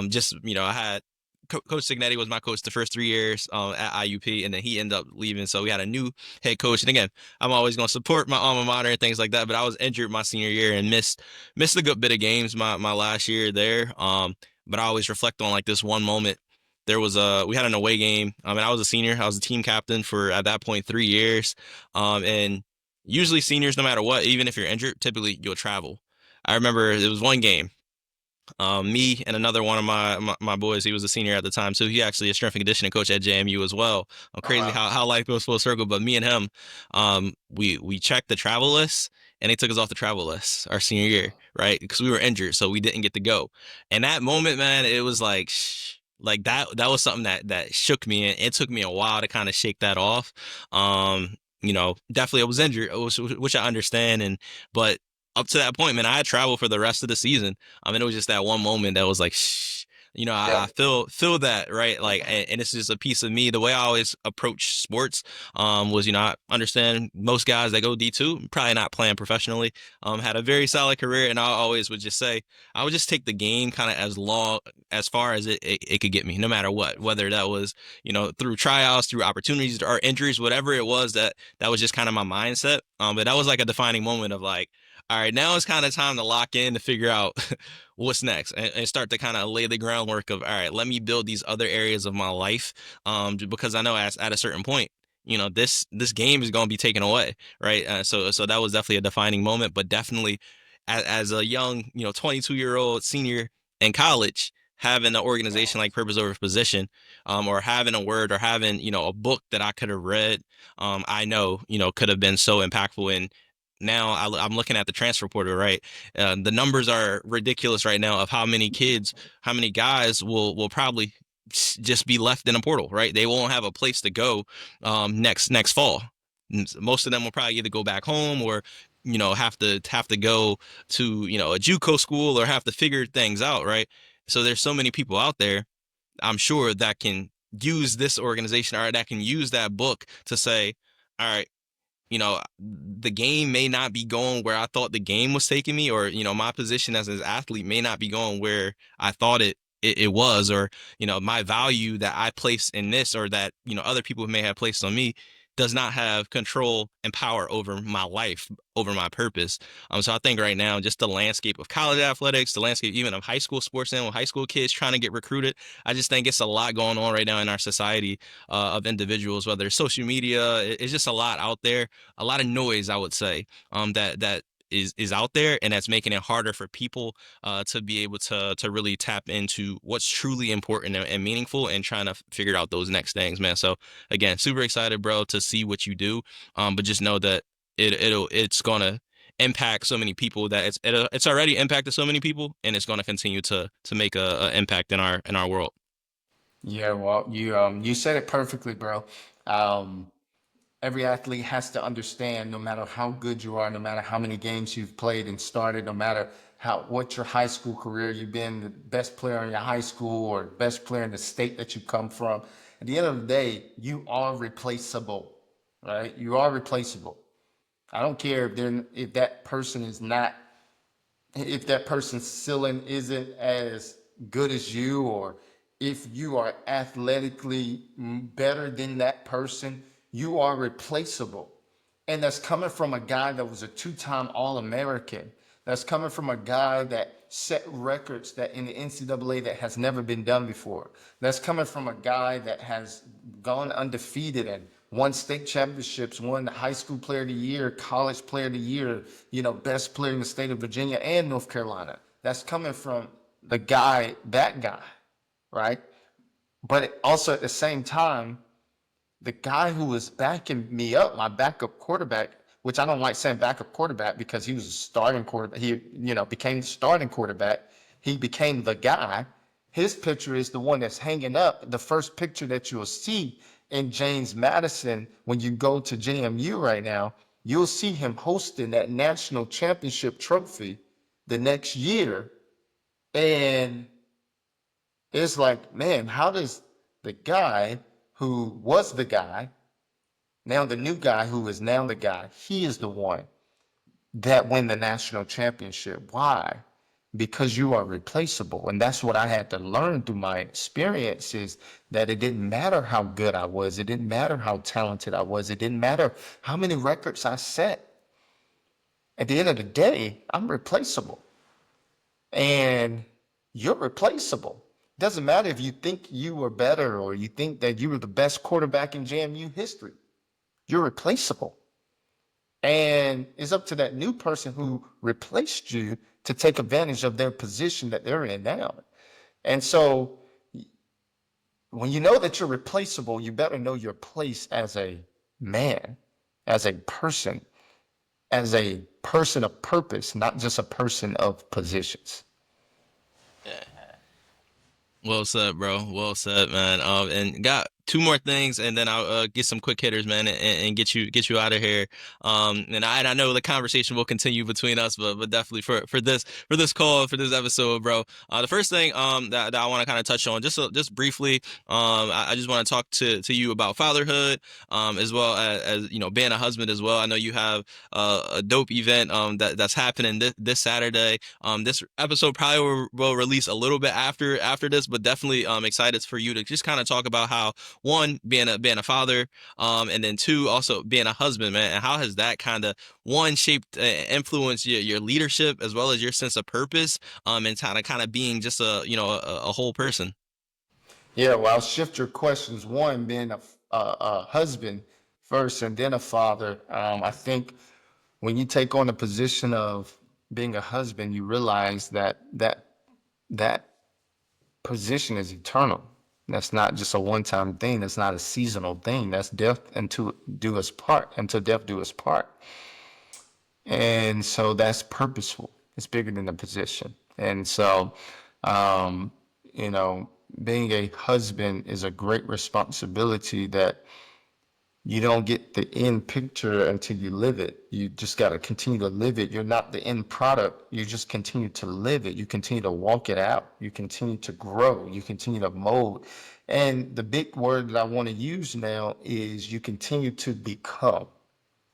Just I had Coach Signetti was my coach the first 3 years at IUP, and then he ended up leaving. So we had a new head coach. And again, I'm always going to support my alma mater and things like that. But I was injured my senior year and missed a good bit of games my last year there. But I always reflect on like this one moment. We had an away game. And I was a senior. I was a team captain for at that point 3 years. And usually seniors, no matter what, even if you're injured, typically you'll travel. I remember it was one game. Me and another one of my boys, he was a senior at the time, so he actually a strength and conditioning coach at JMU as well. Oh, Crazy wow. how life goes full circle. But me and him, we checked the travel list, and they took us off the travel list our senior year, right? Because we were injured, so we didn't get to go. And that moment, man, it was like that was something that shook me, and it took me a while to kind of shake that off. Definitely I was injured, which I understand, but up to that point, man, I had traveled for the rest of the season. I mean, it was just that one moment that was like, shh. I Yeah. feel that, right? Like, and it's just a piece of me. The way I always approach sports, was, I understand most guys that go D2 probably not playing professionally, had a very solid career, and I always would just say, I would just take the game kind of as far as it could get me, no matter what, whether that was, through tryouts, through opportunities or injuries, whatever it was, that was just kind of my mindset. But that was like a defining moment of like, all right, now it's kind of time to lock in to figure out what's next and start to kind of lay the groundwork of, all right, let me build these other areas of my life. Because I know at a certain point, this game is going to be taken away, right? So that was definitely a defining moment, but definitely as a young, 22-year-old senior in college, having an organization like Purpose Over Position, or having a word or having, a book that I could have read, I know, could have been so impactful. And now I'm looking at the transfer portal, right? The numbers are ridiculous right now of how many kids, how many guys will probably just be left in a portal, right? They won't have a place to go next fall. Most of them will probably either go back home or have to go to a JUCO school or have to figure things out, right? So there's so many people out there, I'm sure, that can use this organization or that can use that book to say, all right, the game may not be going where I thought the game was taking me, or, my position as an athlete may not be going where I thought it was, or, my value that I place in this or that, other people may have placed on me does not have control and power over my life, over my purpose. So I think right now, just the landscape of college athletics, the landscape even of high school sports and with high school kids trying to get recruited, I just think it's a lot going on right now in our society, of individuals, whether it's social media, it's just a lot out there, a lot of noise, I would say, that is out there, and that's making it harder for people to be able to really tap into what's truly important and meaningful, and trying to figure out those next things, man. So again, super excited, bro, to see what you do. But just know that it's gonna impact so many people, that it's already impacted so many people, and it's gonna continue to make a impact in our world. Yeah, well, you said it perfectly, bro. Um, every athlete has to understand, no matter how good you are, no matter how many games you've played and started, no matter how what your high school career, you've been the best player in your high school or best player in the state that you come from. At the end of the day, you are replaceable, right? You are replaceable. I don't care if that person is not, if that person's ceiling isn't as good as you, or if you are athletically better than that person, you are replaceable. And that's coming from a guy that was a two-time All-American. That's coming from a guy that set records that in the NCAA that has never been done before. That's coming from a guy that has gone undefeated and won state championships, won the high school player of the year, college player of the year, best player in the state of Virginia and North Carolina. That's coming from that guy, right? But also at the same time, the guy who was backing me up, my backup quarterback, which I don't like saying backup quarterback because he was a starting quarterback. He, became the starting quarterback. He became the guy. His picture is the one that's hanging up. The first picture that you'll see in James Madison when you go to JMU right now, you'll see him hosting that national championship trophy the next year. And it's like, man, how does the guy who was the guy, now the new guy who is now the guy, he is the one that win the national championship? Why? Because you are replaceable. And that's what I had to learn through my experiences, that it didn't matter how good I was. It didn't matter how talented I was. It didn't matter how many records I set. At the end of the day, I'm replaceable. And you're replaceable. Doesn't matter if you think you were better or you think that you were the best quarterback in JMU history. You're replaceable. And it's up to that new person who replaced you to take advantage of their position that they're in now. And so when you know that you're replaceable, you better know your place as a man, as a person, as a person of purpose, not just a person of positions. Well said, bro. Well said, man. And got two more things, and then I'll get some quick hitters, man, and get you out of here. And I know the conversation will continue between us, but definitely for this call, for this episode, bro. The first thing that I want to kind of touch on, just briefly, I just want to talk to you about fatherhood, as well as being a husband as well. I know you have a dope event that's happening this Saturday. This episode probably will release a little bit after this, but definitely excited for you to just kind of talk about how, one, being a father, and then two, also being a husband, man, and how has that kind of, one, shaped influenced your leadership as well as your sense of purpose, and kind of being just a whole person. Yeah, well, I'll shift your questions. One, being a husband first and then a father. I think when you take on the position of being a husband, you realize that position is eternal. That's not just a one-time thing. That's not a seasonal thing. That's death until do us part, until death do us part. And so that's purposeful. It's bigger than the position. And so, um, you know, being a husband is a great responsibility that you don't get the end picture until you live it. You just got to continue to live it. You're not the end product. You just continue to live it. You continue to walk it out. You continue to grow. You continue to mold. And the big word that I want to use now is you continue to become,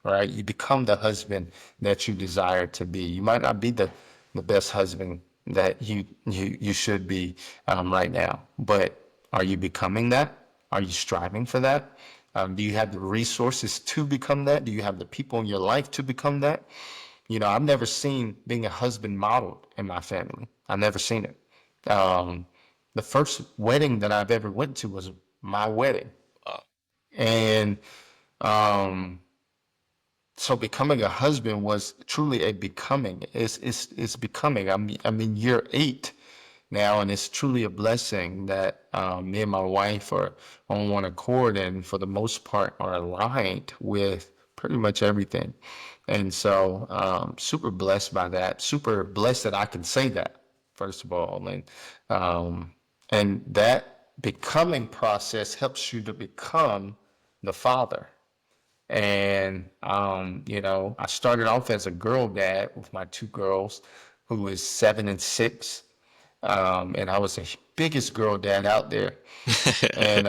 right? You become the husband that you desire to be. You might not be the best husband that you should be right now, but are you becoming that? Are you striving for that? Do you have the resources to become that? Do you have the people in your life to become that? I've never seen being a husband modeled in my family. I've never seen it. The first wedding that I've ever went to was my wedding. Uh, And um, so becoming a husband was truly a becoming. It's becoming. I'm in year 8 now, and it's truly a blessing that me and my wife are on one accord, and for the most part are aligned with pretty much everything. And so, super blessed by that. Super blessed that I can say that, first of all, and that becoming process helps you to become the father. And, I started off as a girl dad with my 2 girls, who was 7 and 6. And I was the biggest girl dad out there. And,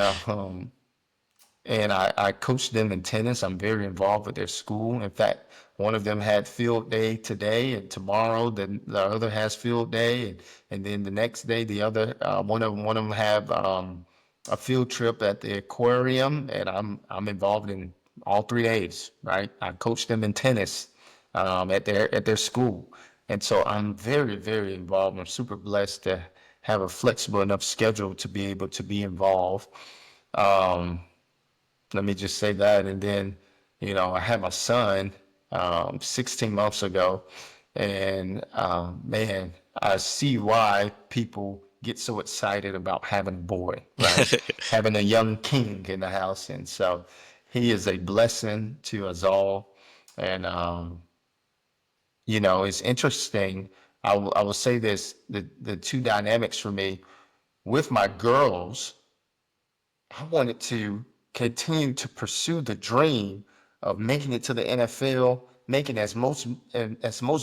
I coach them in tennis. I'm very involved with their school. In fact, one of them had field day today, and tomorrow the other has field day, and then the next day the other one of them have a field trip at the aquarium, and I'm involved in all 3 days. Right, I coach them in tennis at their school, and so I'm very very involved. I'm super blessed to have a flexible enough schedule to be able to be involved. Um, Let me just say that. And then, I had my son 16 months ago. And man, I see why people get so excited about having a boy, right? Having a young king in the house. And so he is a blessing to us all. And, it's interesting. I will say this, the two dynamics for me with my girls, I wanted to continue to pursue the dream of making it to the NFL, making as most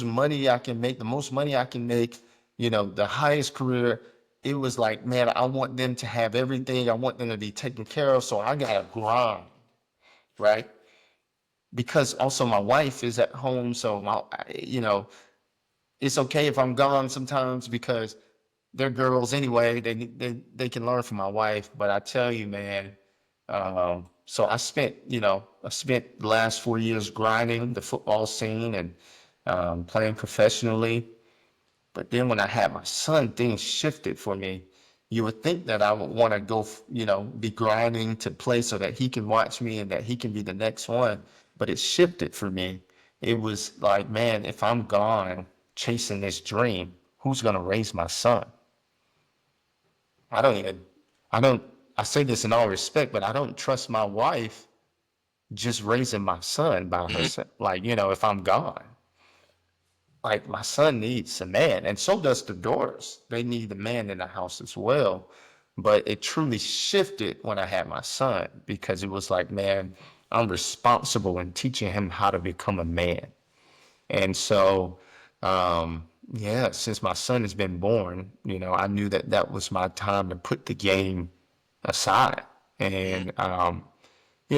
money I can make, the most money I can make, the highest career. It was like, man, I want them to have everything. I want them to be taken care of. So I gotta grind, right? Because also my wife is at home, so it's okay if I'm gone sometimes because they're girls anyway. They can learn from my wife. But I tell you, man, so I spent the last 4 years grinding the football scene and playing professionally. But then when I had my son, things shifted for me. You would think that I would want to go, be grinding to play so that he can watch me and that he can be the next one. But it shifted for me. It was like, man, if I'm gone chasing this dream, who's going to raise my son? I don't even, I don't, I say this in all respect, but I don't trust my wife just raising my son by Mhm. herself. Like, if I'm gone, like my son needs a man, and so does the daughters. They need a man in the house as well. But it truly shifted when I had my son because it was like, man, I'm responsible in teaching him how to become a man. And so, yeah, since my son has been born, I knew that that was my time to put the game aside. Mhm. And,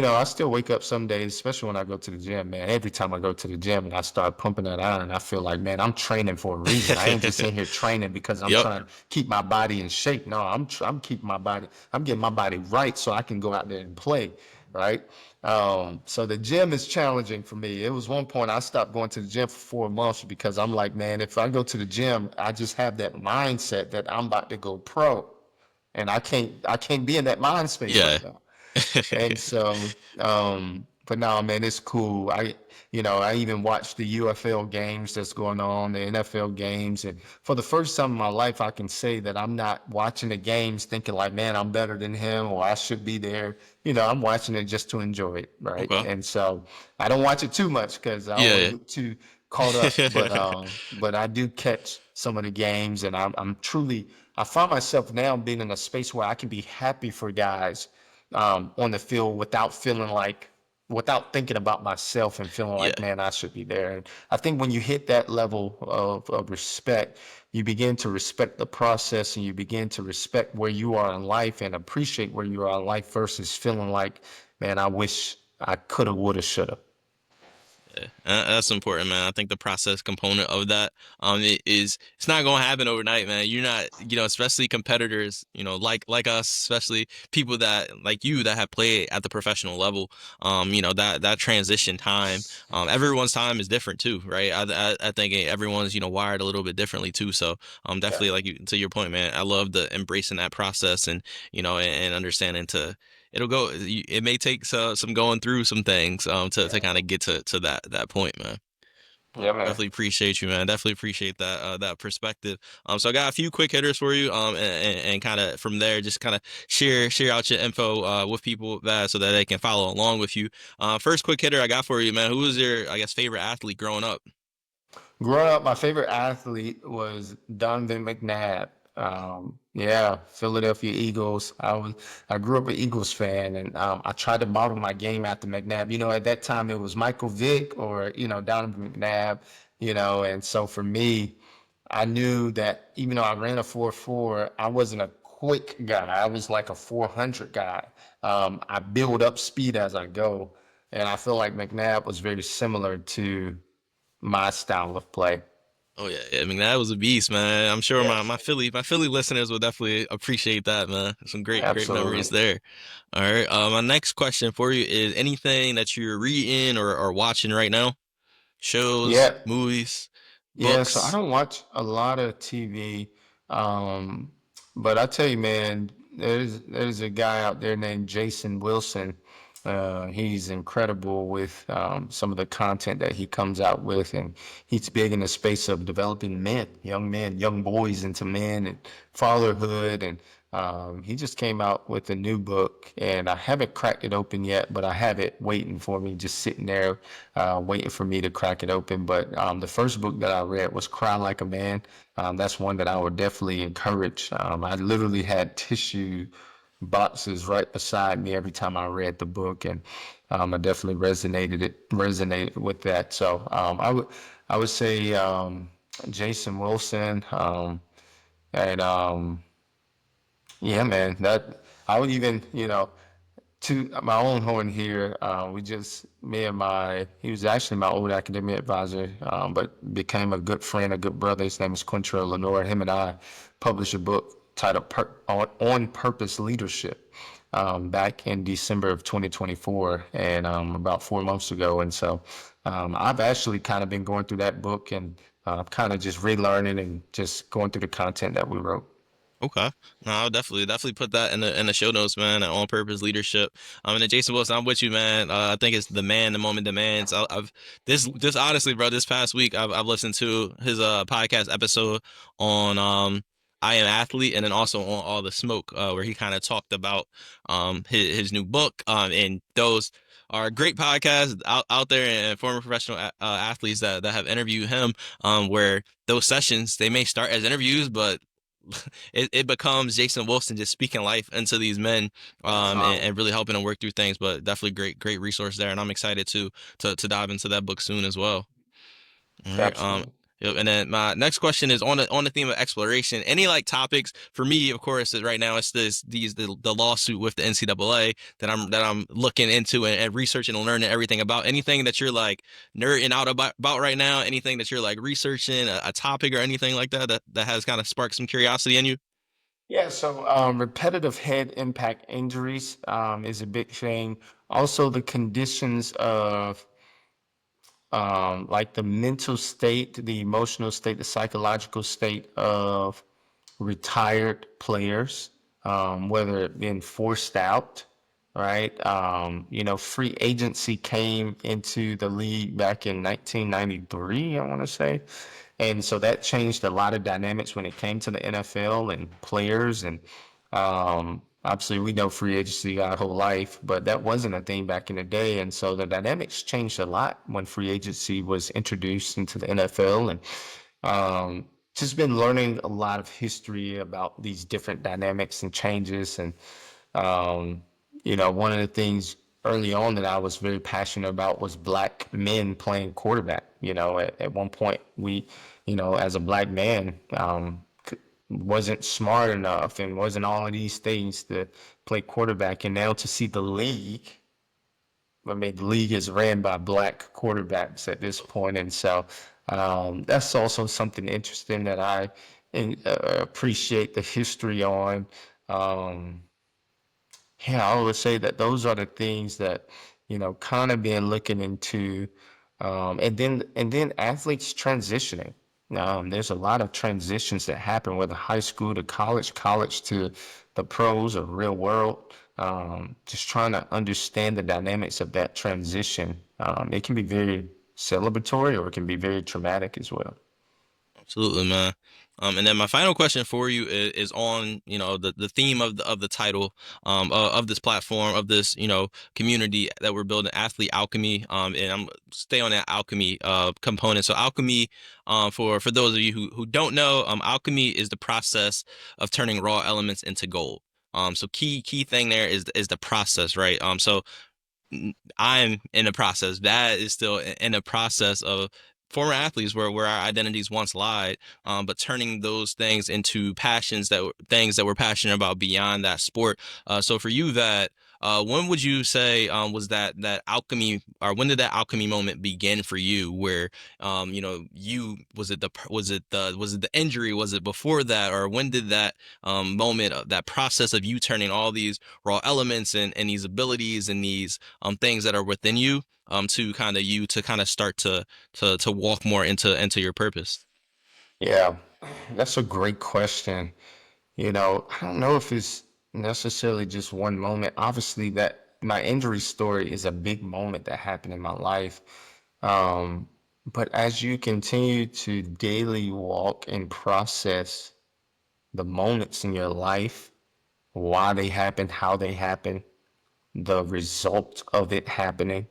I still wake up some days, especially when I go to the gym, man. Every time I go to the gym and I start pumping that iron, I feel like, man, I'm training for a reason. I ain't just in here training because I'm Yep. trying to keep my body in shape. No, I'm keeping my body, I'm getting my body right so I can go out there and play, right? So the gym is challenging for me. It was one point I stopped going to the gym for 4 months because I'm like, man, if I go to the gym, I just have that mindset that I'm about to go pro, and I can't be in that mind space Yeah. right now. And so, but no, man, it's cool. I even watch the UFL games that's going on, the NFL games, and for the first time in my life, I can say that I'm not watching the games thinking like, man, I'm better than him or I should be there. I'm watching it just to enjoy it, right? Okay. And so I don't watch it too much because I don't want to Yeah. get too caught up. But I do catch some of the games, and I'm truly, I find myself now being in a space where I can be happy for guys on the field without thinking about myself and feeling Yeah. like, man, I should be there. And I think when you hit that level of respect, you begin to respect the process and you begin to respect where you are in life and appreciate where you are in life versus feeling like, man, I wish I coulda, woulda, shoulda. Yeah, that's important, man. I think the process component of that, it's not gonna happen overnight, man. You're not, especially competitors, like us, especially people that like you that have played at the professional level. That transition time, everyone's time is different too, right? I think everyone's wired a little bit differently too. So, Yeah. definitely like to your point, man. I love the embracing that process and and understanding to it'll go. It may take some going through some things to kind of get to that point, man. Yeah, man. Definitely appreciate you, man. Definitely appreciate that that perspective. So I got a few quick hitters for you, and kind of from there, just kind of share out your info with people that so that they can follow along with you. First quick hitter I got for you, man. Who was your, I guess, favorite athlete growing up? Growing up, my favorite athlete was Donovan McNabb. Yeah, Philadelphia Eagles. I grew up an Eagles fan, and I tried to model my game after McNabb. You know, at that time it was Michael Vick or Donovan McNabb. And so for me, I knew that even though I ran a 4.4, I wasn't a quick guy. I was like a 400 guy. I build up speed as I go, and I feel like McNabb was very similar to my style of play. Oh yeah, yeah, I mean that was a beast, man. I'm sure Yeah, my Philly listeners will definitely appreciate that, man. Some great memories absolutely. there. All right, my next question for you is anything that you're reading or watching right now? Shows, Yeah, movies, yeah. So I books. don't watch a lot of TV, um, but I tell you, man, there's a guy out there named Jason Wilson. He's incredible with some of the content that he comes out with, and he's big in the space of developing men, young boys into men and fatherhood. And he just came out with a new book, and I haven't cracked it open yet, but I have it waiting for me, just sitting there, waiting for me to crack it open. But the first book that I read was Cry Like a Man. That's one that I would definitely encourage. I literally had tissue boxes right beside me every time I read the book, and I definitely resonated with that. So I would say Jason Wilson, and yeah, man, that I would even to my own horn here. Me and he was actually my old academic advisor, but became a good friend, a good brother. His name is Quintrell Lenore. Him and I published a book titled On Purpose Leadership back in December of 2024, and about 4 months ago. And so I've actually kind of been going through that book and kind of just relearning and just going through the content that we wrote. Okay. No, I'll definitely put that in the show notes, man. On purpose leadership. And then Jason Wilson, I'm with you, man. I think it's the man, the moment demands. I've this honestly, bro. This past week, I've listened to his podcast episode on I Am Athlete, and then also on All the Smoke, where he kind of talked about his new book. And those are great podcasts out there, and former professional athletes that have interviewed him. Where those sessions they may start as interviews, but it becomes Jason Wilson just speaking life into these men, and really helping them work through things. But definitely great resource there, and I'm excited to dive into that book soon as well. All right. Absolutely. Yep, and then my next question is on the theme of exploration. Any like topics for me, of course, is right now it's the lawsuit with the NCAA that I'm looking into and researching and learning everything about. Anything that you're like nerding out about right now? Anything that you're like researching a topic or anything like that has kind of sparked some curiosity in you? Yeah, so repetitive head impact injuries is a big thing. Also, the conditions of like the mental state, the emotional state, the psychological state of retired players, whether it been forced out, right? Free agency came into the league back in 1993, I want to say. And so that changed a lot of dynamics when it came to the NFL and players. And obviously, we know free agency our whole life, but that wasn't a thing back in the day. And so the dynamics changed a lot when free agency was introduced into the NFL. And just been learning a lot of history about these different dynamics and changes. And one of the things early on that I was very passionate about was black men playing quarterback. At one point as a black man, wasn't smart enough and wasn't all of these things to play quarterback. And now to see the league, I mean, the league is ran by black quarterbacks at this point, and so that's also something interesting that I appreciate the history on. Um, yeah, I would say that those are the things that kind of been looking into, and then athletes transitioning. There's a lot of transitions that happen, whether high school to college, college to the pros or real world. Just trying to understand the dynamics of that transition. It can be very celebratory or it can be very traumatic as well. Absolutely, man. And then my final question for you is on, the theme of the title, of this platform, of this, community that we're building, Athlete Alchemy. And I'm stay on that alchemy component. So alchemy, for those of you who don't know, alchemy is the process of turning raw elements into gold. So key thing there is the process, right? So I'm in a process. That is still in a process of former athletes where our identities once lied, but turning those things into passions things that we're passionate about beyond that sport. So for you, that when would you say was that alchemy, or when did that alchemy moment begin for you? Where you was it the injury? Was it before that, or when did that moment, that process of you turning all these raw elements and these abilities and these things that are within you to kind of start to walk more into your purpose? Yeah, that's a great question. I don't know if it's necessarily just one moment. Obviously, that my injury story is a big moment that happened in my life. Um, but as you continue to daily walk and process the moments in your life, why they happen, how they happen, the result of it happening,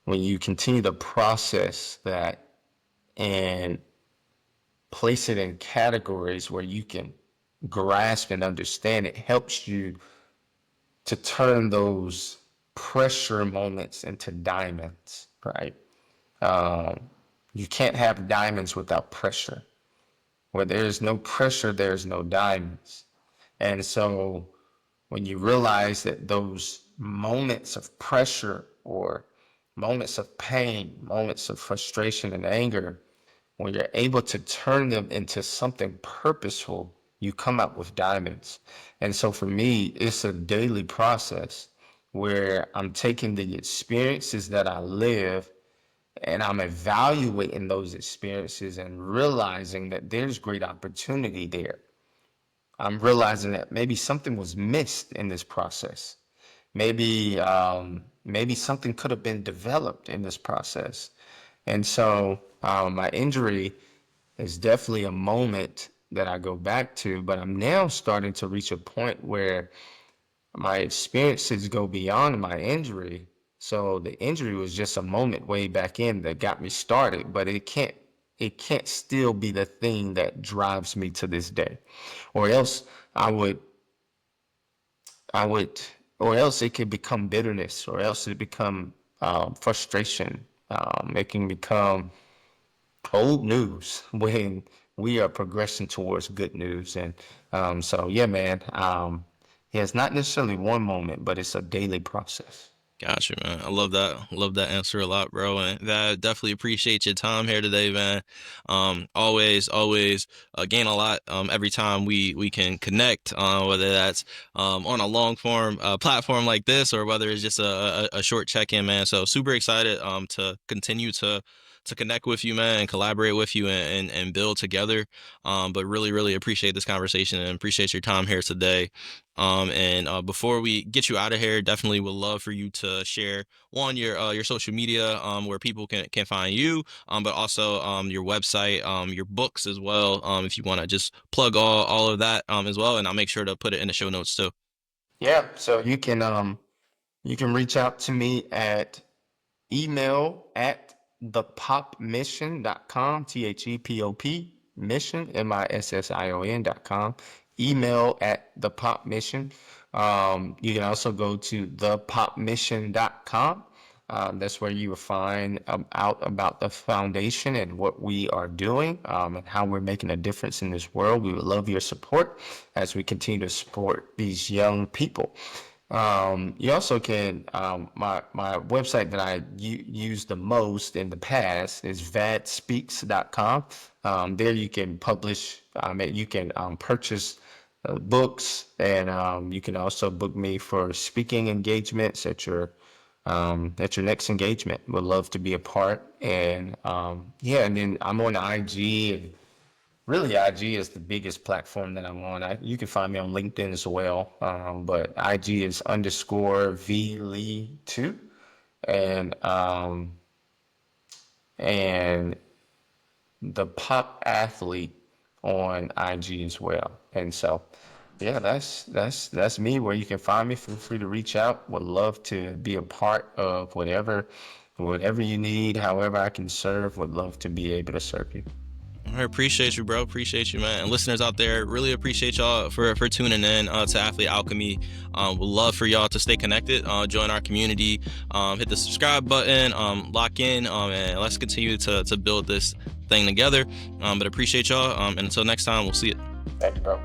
when you continue to process that and place it in categories where you can grasp and understand, it helps you to turn those pressure moments into diamonds, right? Um, you can't have diamonds without pressure. Where there's no pressure, there's no diamonds. And so when you realize that those moments of pressure or moments of pain, moments of frustration and anger, when you're able to turn them into something purposeful, you come out with diamonds. And so for me, it's a daily process where I'm taking the experiences that I live and I'm evaluating those experiences and realizing that there's great opportunity there. I'm realizing that maybe something was missed in this process. Maybe something could have been developed in this process. And so my injury is definitely a moment that I go back to, but I'm now starting to reach a point where my experiences go beyond my injury. So the injury was just a moment way back in that got me started, but it can't still be the thing that drives me to this day. Or else I would I would or else it could become bitterness, or else it become frustration. It can become old news when we are progressing towards good news. And so, yeah, man, yeah, it's not necessarily one moment, but it's a daily process. Gotcha, man. I love that. Love that answer a lot, bro. And that definitely appreciate your time here today, man. Always gain a lot every time we can connect, whether that's on a long form platform like this, or whether it's just a short check-in, man. So super excited to continue to connect with you, man, and collaborate with you and build together. But really appreciate this conversation and appreciate your time here today. And before we get you out of here, definitely would love for you to share one your social media, where people can find you, but also your website, your books as well, if you want to just plug all of that as well, and I'll make sure to put it in the show notes too. Yeah, so you can reach out to me at email at thepopmission.com, THEPOP mission, MISSION.com. Email at thepopmission. You can also go to thepopmission.com. That's where you will find out about the foundation and what we are doing, and how we're making a difference in this world. We would love your support as we continue to support these young people. You also can, my website that I use the most in the past is vadspeaks.com. There you can publish, you can purchase books, and you can also book me for speaking engagements at your at your next engagement. Would love to be a part. And yeah, and then I'm on IG, and really IG is the biggest platform that I'm on. You can find me on LinkedIn as well, but IG is underscore V Lee 2, and and the pop athlete on IG as well. And so, yeah, that's me. Where you can find me. Feel free to reach out. Would love to be a part of whatever you need. However I can serve. Would love to be able to serve you. I appreciate you, bro. Appreciate you, man. And listeners out there, really appreciate y'all for tuning in to Athlete Alchemy. Would love for y'all to stay connected, join our community, hit the subscribe button, lock in, and let's continue to build this thing together. But appreciate y'all. And until next time, we'll see you. Thank you, bro.